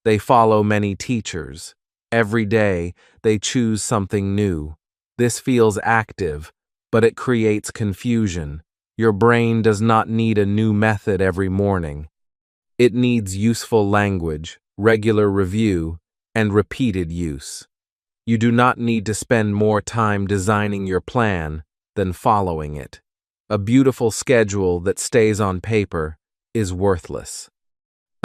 They follow many teachers. Every day, they choose something new. This feels active, but it creates confusion. Your brain does not need a new method every morning. It needs useful language, regular review, and repeated use. You do not need to spend more time designing your plan than following it. A beautiful schedule that stays on paper is worthless.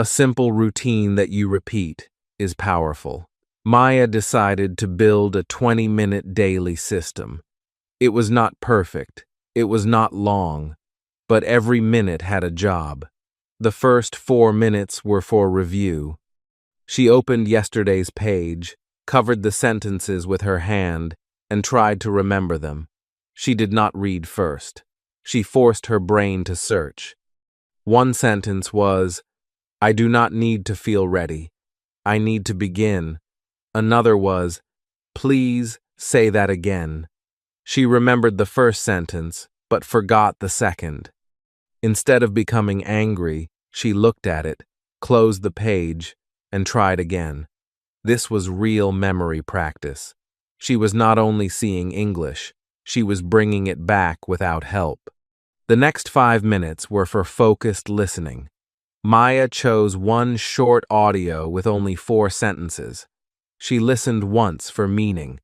A simple routine that you repeat is powerful. Maya decided to build a 20-minute daily system. It was not perfect, it was not long, but every minute had a job. The first 4 minutes were for review. She opened yesterday's page, covered the sentences with her hand, and tried to remember them. She did not read first. She forced her brain to search. One sentence was, "I do not need to feel ready. I need to begin." Another was, "Please say that again." She remembered the first sentence, but forgot the second. Instead of becoming angry, she looked at it, closed the page, and tried again. This was real memory practice. She was not only seeing English, she was bringing it back without help. The next 5 minutes were for focused listening. Maya chose one short audio with only 4 sentences. She listened once for meaning.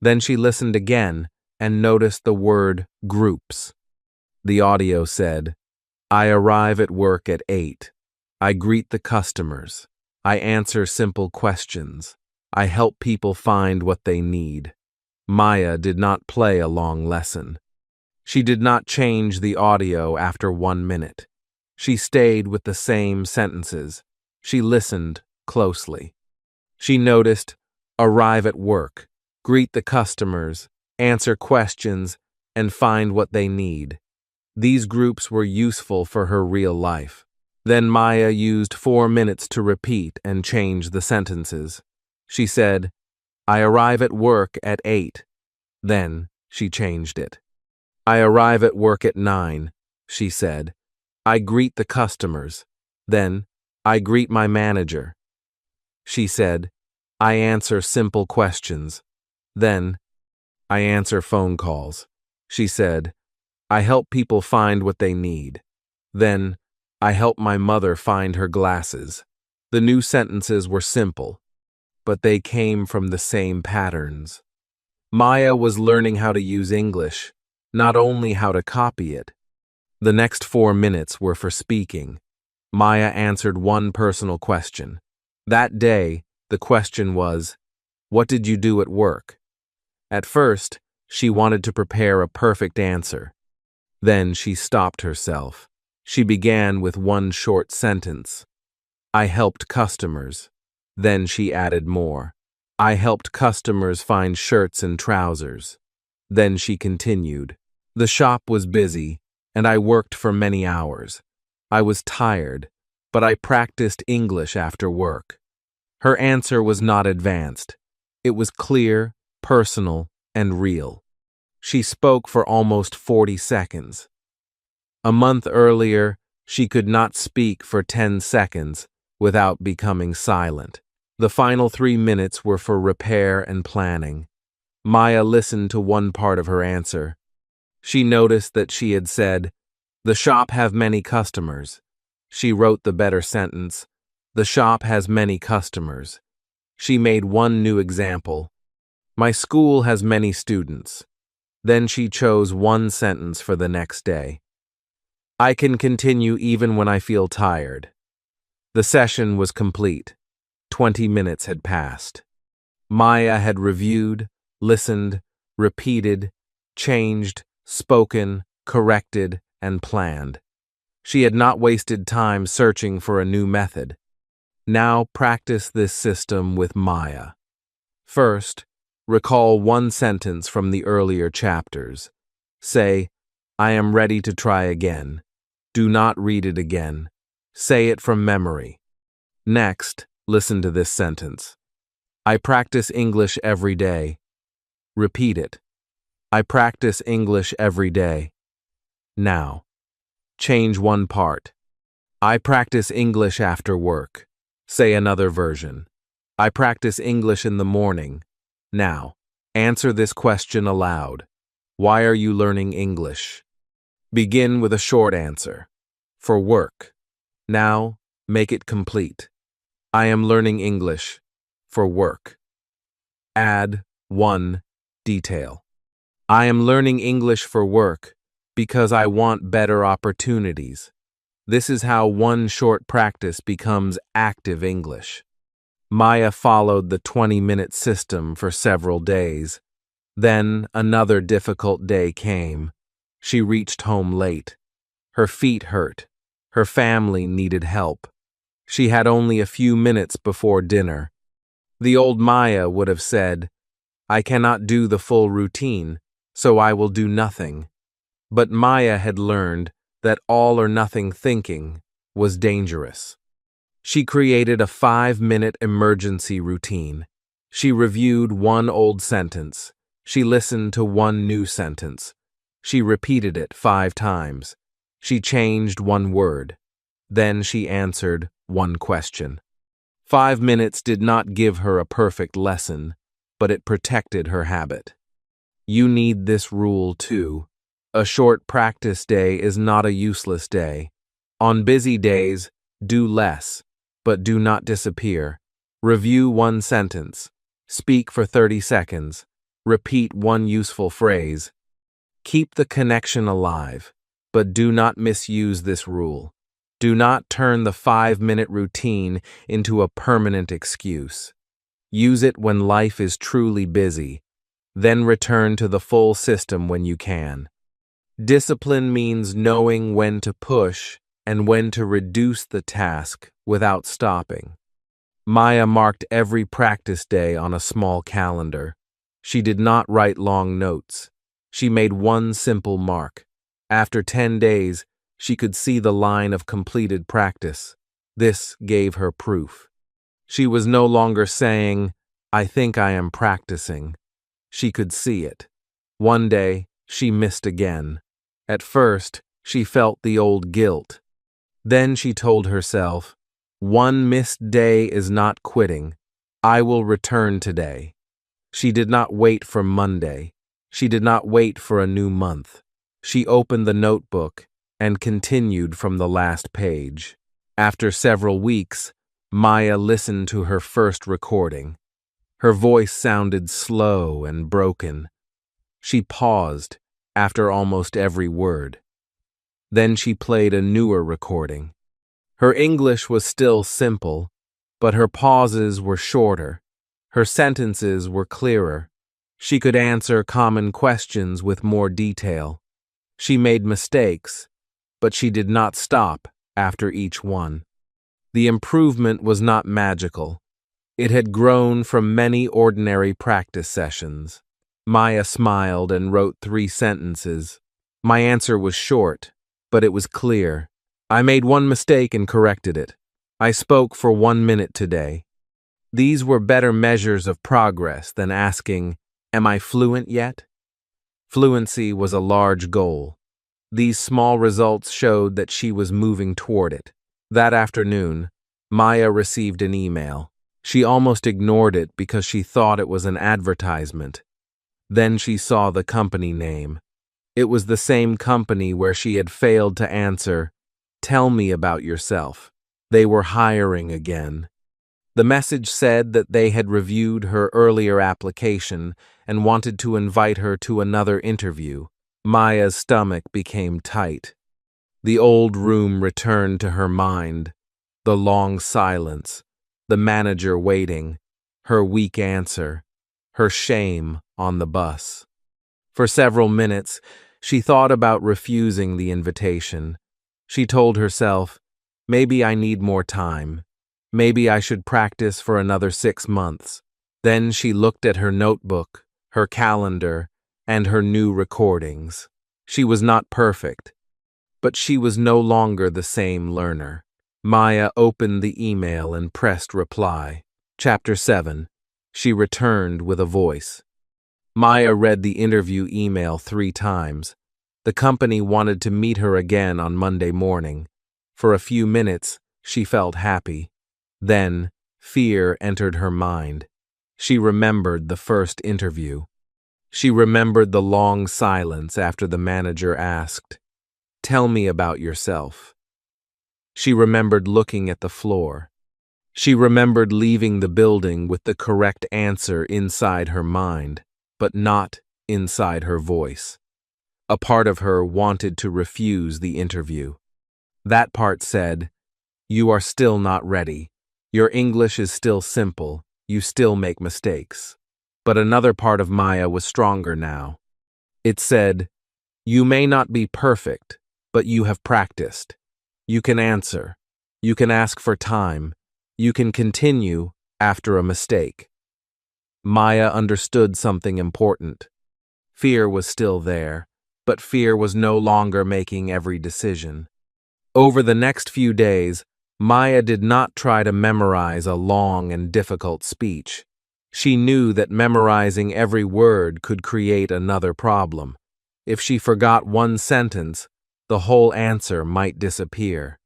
Then she listened again and noticed the word groups. The audio said, I arrive at work at 8. I greet the customers. I answer simple questions. I help people find what they need. Maya did not play a long lesson. She did not change the audio after 1 minute. She stayed with the same sentences. She listened closely. She noticed, arrive at work, greet the customers, answer questions, and find what they need. These groups were useful for her real life. Then Maya used 4 minutes to repeat and change the sentences. She said, I arrive at work at 8. Then she changed it. I arrive at work at 9, she said. I greet the customers. Then I greet my manager. She said, I answer simple questions. Then I answer phone calls. She said, I help people find what they need. Then I help my mother find her glasses. The new sentences were simple, but they came from the same patterns. Maya was learning how to use English, not only how to copy it. The next 4 minutes were for speaking. Maya answered one personal question. That day, the question was, what did you do at work? At first, she wanted to prepare a perfect answer. Then she stopped herself. She began with one short sentence. I helped customers. Then she added more. I helped customers find shirts and trousers. Then she continued. The shop was busy, and I worked for many hours. I was tired, but I practiced English after work. Her answer was not advanced. It was clear, personal, and real. She spoke for almost 40 seconds. A month earlier, she could not speak for 10 seconds without becoming silent. The final 3 minutes were for repair and planning. Maya listened to one part of her answer. She noticed that she had said, the shop have many customers. She wrote the better sentence, the shop has many customers. She made one new example. My school has many students. Then she chose one sentence for the next day. I can continue even when I feel tired. The session was complete. 20 minutes had passed. Maya had reviewed, listened, repeated, changed, spoken, corrected, and planned. She had not wasted time searching for a new method. Now practice this system with Maya. First, recall one sentence from the earlier chapters. Say, I am ready to try again. Do not read it again. Say it from memory. Next, listen to this sentence. I practice English every day. Repeat it. I practice English every day. Now, change one part. I practice English after work. Say another version. I practice English in the morning. Now, answer this question aloud. Why are you learning English? Begin with a short answer. For work. Now, make it complete. I am learning English. For work. Add 1 detail. I am learning English for work because I want better opportunities. This is how one short practice becomes active English. Maya followed the 20-minute system for several days. Then another difficult day came. She reached home late. Her feet hurt. Her family needed help. She had only a few minutes before dinner. The old Maya would have said, I cannot do the full routine, so I will do nothing. But Maya had learned that all or nothing thinking was dangerous. She created a 5-minute emergency routine. She reviewed one old sentence. She listened to one new sentence. She repeated it 5 times. She changed one word. Then she answered one question. 5 minutes did not give her a perfect lesson, but it protected her habit. You need this rule too. A short practice day is not a useless day. On busy days, do less, but do not disappear. Review one sentence. Speak for 30 seconds. Repeat one useful phrase. Keep the connection alive, but do not misuse this rule. Do not turn the 5-minute routine into a permanent excuse. Use it when life is truly busy, then return to the full system when you can. Discipline means knowing when to push and when to reduce the task without stopping. Maya marked every practice day on a small calendar. She did not write long notes. She made one simple mark. After 10 days, she could see the line of completed practice. This gave her proof. She was no longer saying, "I think I am practicing." She could see it. One day, she missed again. At first, she felt the old guilt. Then she told herself, "One missed day is not quitting. I will return today." She did not wait for Monday. She did not wait for a new month. She opened the notebook and continued from the last page. After several weeks, Maya listened to her first recording. Her voice sounded slow and broken. She paused after almost every word. Then she played a newer recording. Her English was still simple, but her pauses were shorter. Her sentences were clearer. She could answer common questions with more detail. She made mistakes, but she did not stop after each one. The improvement was not magical. It had grown from many ordinary practice sessions. Maya smiled and wrote 3 sentences. My answer was short, but it was clear. I made one mistake and corrected it. I spoke for 1 minute today. These were better measures of progress than asking, "Am I fluent yet?" Fluency was a large goal. These small results showed that she was moving toward it. That afternoon, Maya received an email. She almost ignored it because she thought it was an advertisement. Then she saw the company name. It was the same company where she had failed to answer, "Tell me about yourself." They were hiring again. The message said that they had reviewed her earlier application and wanted to invite her to another interview. Maya's stomach became tight. The old room returned to her mind. The long silence, the manager waiting, her weak answer, her shame on the bus. For several minutes, she thought about refusing the invitation. She told herself, "Maybe I need more time. Maybe I should practice for another 6 months." Then she looked at her notebook, her calendar, and her new recordings. She was not perfect, but she was no longer the same learner. Maya opened the email and pressed reply. Chapter 7. She returned with a voice. Maya read the interview email 3 times. The company wanted to meet her again on Monday morning. For a few minutes, she felt happy. Then, fear entered her mind. She remembered the first interview. She remembered the long silence after the manager asked, "Tell me about yourself." She remembered looking at the floor. She remembered leaving the building with the correct answer inside her mind, but not inside her voice. A part of her wanted to refuse the interview. That part said, "You are still not ready. Your English is still simple. You still make mistakes." But another part of Maya was stronger now. It said, "You may not be perfect, but you have practiced. You can answer. You can ask for time. You can continue after a mistake." Maya understood something important. Fear was still there, but fear was no longer making every decision. Over the next few days, Maya did not try to memorize a long and difficult speech. She knew that memorizing every word could create another problem. If she forgot one sentence, the whole answer might disappear.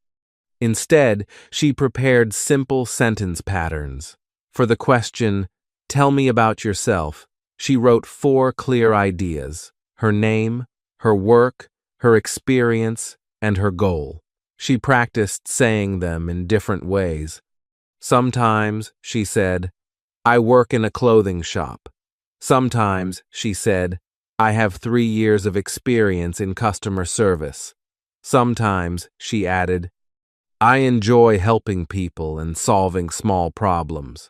Instead, she prepared simple sentence patterns. For the question, "Tell me about yourself," she wrote 4 clear ideas: her name, her work, her experience, and her goal. She practiced saying them in different ways. Sometimes she said, I work in a clothing shop. Sometimes, she said, I have 3 years of experience in customer service. Sometimes, she added, I enjoy helping people and solving small problems.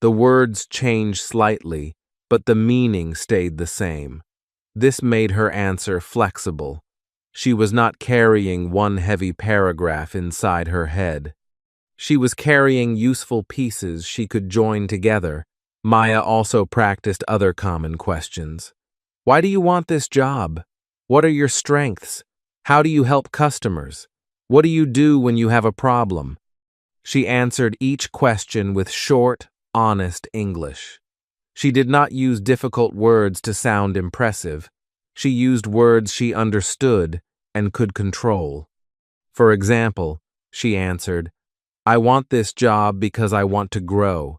The words changed slightly, but the meaning stayed the same. This made her answer flexible. She was not carrying one heavy paragraph inside her head. She was carrying useful pieces she could join together. Maya also practiced other common questions. Why do you want this job? What are your strengths? How do you help customers? What do you do when you have a problem? She answered each question with short, honest English. She did not use difficult words to sound impressive. She used words she understood and could control. For example, she answered, I want this job because I want to grow.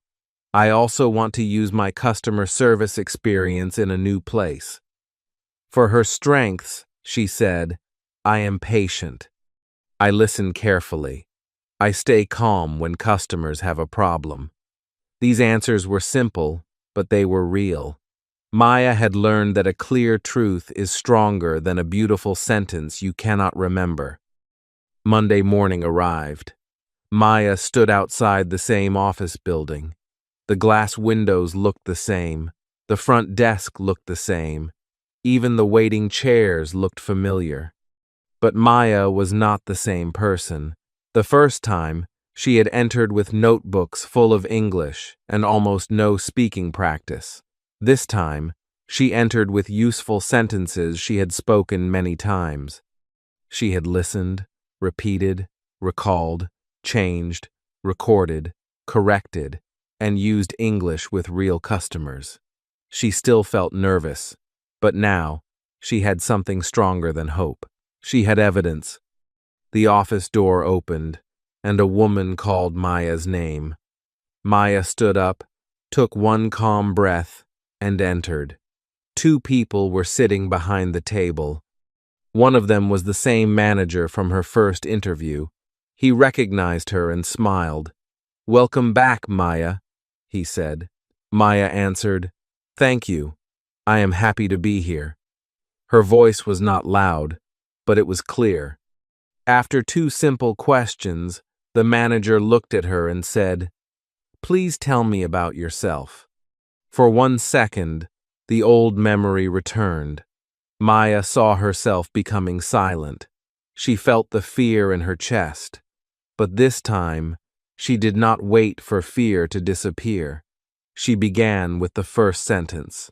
I also want to use my customer service experience in a new place. For her strengths, she said, I am patient. I listen carefully. I stay calm when customers have a problem. These answers were simple, but they were real. Maya had learned that a clear truth is stronger than a beautiful sentence you cannot remember. Monday morning arrived. Maya stood outside the same office building. The glass windows looked the same. The front desk looked the same. Even the waiting chairs looked familiar. But Maya was not the same person. The first time, she had entered with notebooks full of English and almost no speaking practice. This time, she entered with useful sentences she had spoken many times. She had listened, repeated, recalled, changed, recorded, corrected, and used English with real customers. She still felt nervous, but now, she had something stronger than hope. She had evidence. The office door opened, and a woman called Maya's name. Maya stood up, took one calm breath, and entered. 2 people were sitting behind the table. One of them was the same manager from her first interview. He recognized her and smiled. Welcome back, Maya, he said. Maya answered, Thank you. I am happy to be here. Her voice was not loud, but it was clear. After 2 simple questions, the manager looked at her and said, Please tell me about yourself. For 1 second, the old memory returned. Maya saw herself becoming silent. She felt the fear in her chest. But this time, she did not wait for fear to disappear. She began with the first sentence.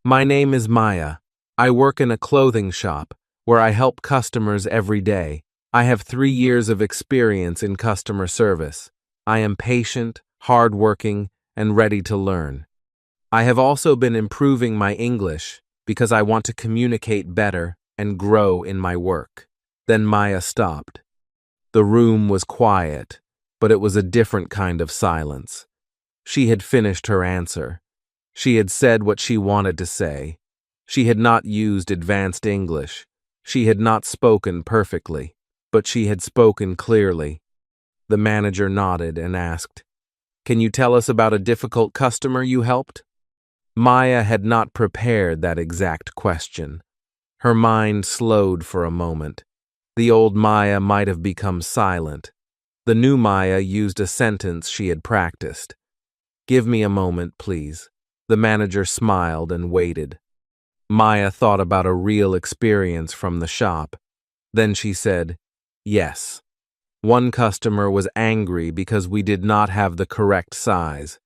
My name is Maya. I work in a clothing shop where I help customers every day. I have 3 years of experience in customer service. I am patient, hardworking, and ready to learn. I have also been improving my English because I want to communicate better and grow in my work. Then Maya stopped. The room was quiet, but it was a different kind of silence. She had finished her answer. She had said what she wanted to say. She had not used advanced English. She had not spoken perfectly, but she had spoken clearly. The manager nodded and asked, Can you tell us about a difficult customer you helped? Maya had not prepared that exact question. Her mind slowed for a moment. The old Maya might have become silent. The new Maya used a sentence she had practiced. Give me a moment, please. The manager smiled and waited. Maya thought about a real experience from the shop. Then she said, Yes. One customer was angry because we did not have the correct size.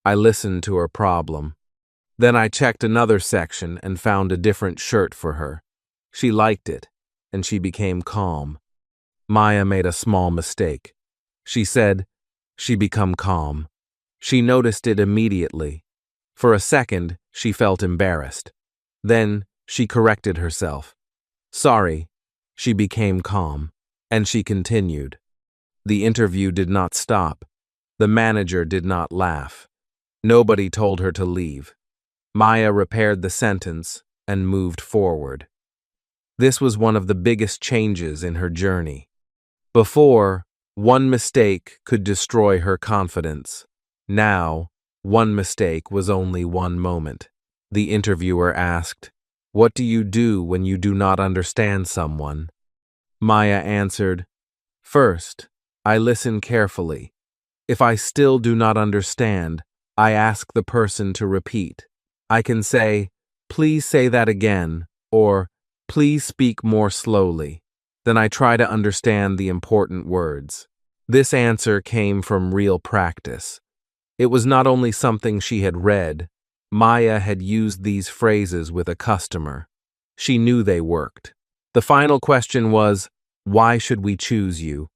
I listened to her problem. Then I checked another section and found a different shirt for her. She liked it, and she became calm. Maya made a small mistake. She said, She become calm. She noticed it immediately. For a second, she felt embarrassed. Then, she corrected herself. Sorry. She became calm, and she continued. The interview did not stop. The manager did not laugh. Nobody told her to leave. Maya repaired the sentence and moved forward. This was one of the biggest changes in her journey. Before, one mistake could destroy her confidence. Now, One mistake was only one moment. The interviewer asked, "What do you do when you do not understand someone?" Maya answered, "First, I listen carefully. If I still do not understand, I ask the person to repeat. I can say, 'Please say that again,' or 'Please speak more slowly.' Then I try to understand the important words." This answer came from real practice. It was not only something she had read. Maya had used these phrases with a customer. She knew they worked. The final question was, "Why should we choose you?"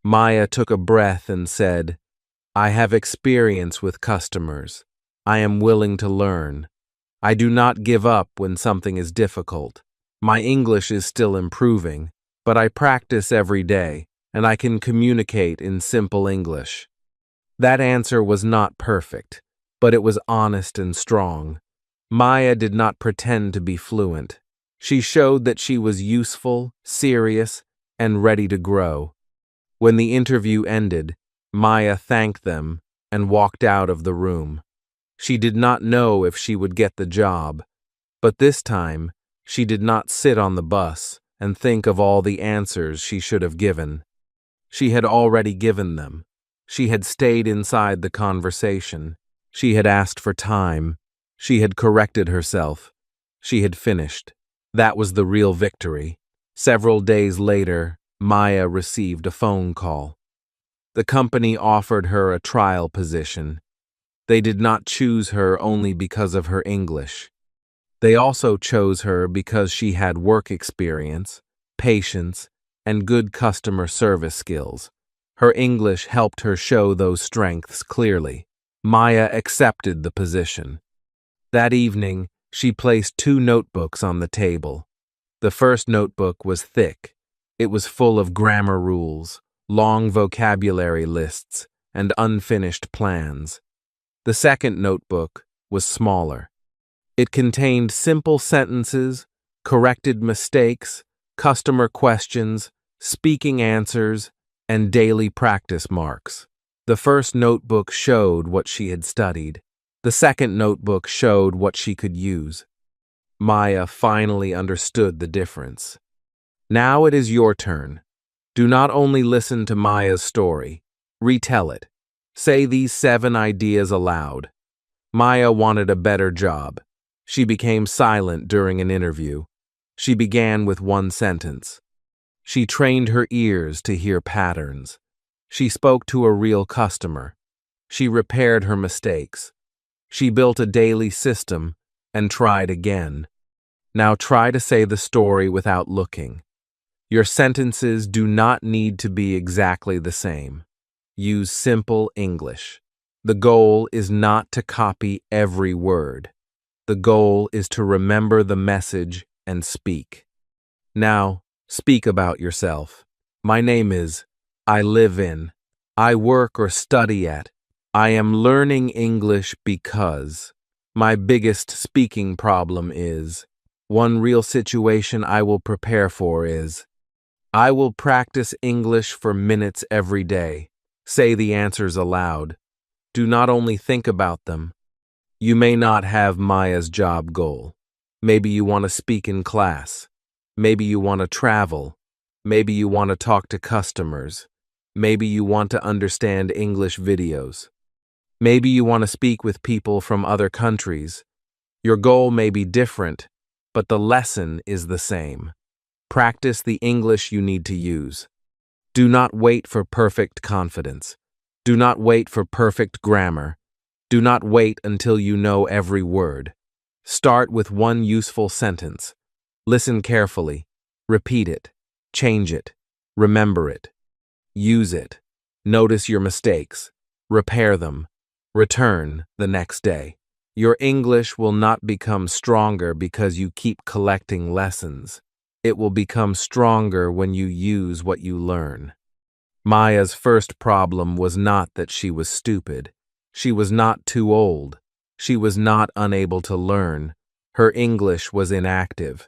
Maya took a breath and said, "I have experience with customers. I am willing to learn. I do not give up when something is difficult. My English is still improving, but I practice every day, and I can communicate in simple English." That answer was not perfect, but it was honest and strong. Maya did not pretend to be fluent. She showed that she was useful, serious, and ready to grow. When the interview ended, Maya thanked them and walked out of the room. She did not know if she would get the job, but this time she did not sit on the bus and think of all the answers she should have given. She had already given them. She had stayed inside the conversation. She had asked for time. She had corrected herself. She had finished. That was the real victory. Several days later, Maya received a phone call. The company offered her a trial position. They did not choose her only because of her English. They also chose her because she had work experience, patience, and good customer service skills. Her English helped her show those strengths clearly. Maya accepted the position. That evening, she placed 2 notebooks on the table. The first notebook was thick. It was full of grammar rules, long vocabulary lists, and unfinished plans. The second notebook was smaller. It contained simple sentences, corrected mistakes, customer questions, speaking answers, and daily practice marks. The first notebook showed what she had studied. The second notebook showed what she could use. Maya finally understood the difference. Now it is your turn. Do not only listen to Maya's story, retell it. Say these 7 ideas aloud. Maya wanted a better job. She became silent during an interview. She began with 1 sentence. She trained her ears to hear patterns. She spoke to a real customer. She repaired her mistakes. She built a daily system and tried again. Now try to say the story without looking. Your sentences do not need to be exactly the same. Use simple English. The goal is not to copy every word. The goal is to remember the message and speak. Now, speak about yourself. My name is, I live in, I work or study at, I am learning English because. My biggest speaking problem is. One real situation I will prepare for is. I will practice English for minutes every day. Say the answers aloud. Do not only think about them. You may not have Maya's job goal. Maybe you want to speak in class. Maybe you want to travel. Maybe you want to talk to customers. Maybe you want to understand English videos. Maybe you want to speak with people from other countries. Your goal may be different, but the lesson is the same. Practice the English you need to use. Do not wait for perfect confidence. Do not wait for perfect grammar. Do not wait until you know every word. Start with 1 useful sentence. Listen carefully. Repeat it. Change it. Remember it. Use it. Notice your mistakes. Repair them. Return the next day. Your English will not become stronger because you keep collecting lessons. It will become stronger when you use what you learn. Maya's first problem was not that she was stupid. She was not too old. She was not unable to learn. Her English was inactive.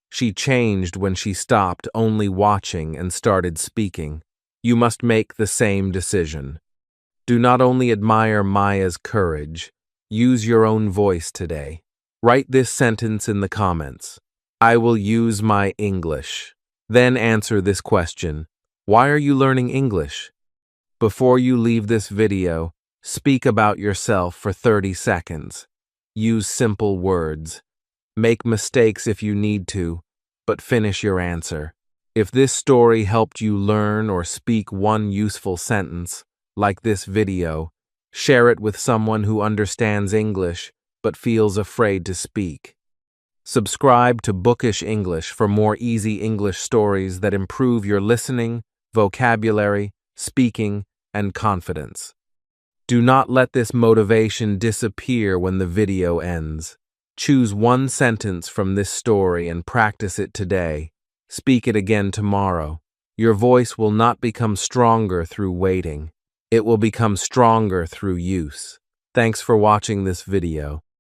She changed when she stopped only watching and started speaking. You must make the same decision. Do not only admire Maya's courage, Use your own voice today. Write this sentence in the comments. I will use my English. Then answer this question. Why are you learning English? Before you leave this video, speak about yourself for 30 seconds. Use simple words. Make mistakes if you need to, but finish your answer. If this story helped you learn or speak one useful sentence, like this video, share it with someone who understands English but feels afraid to speak. Subscribe to Bookish English for more easy English stories that improve your listening, vocabulary, speaking, and confidence. Do not let this motivation disappear when the video ends. Choose one sentence from this story and practice it today. Speak it again tomorrow. Your voice will not become stronger through waiting. It will become stronger through use. Thanks for watching this video.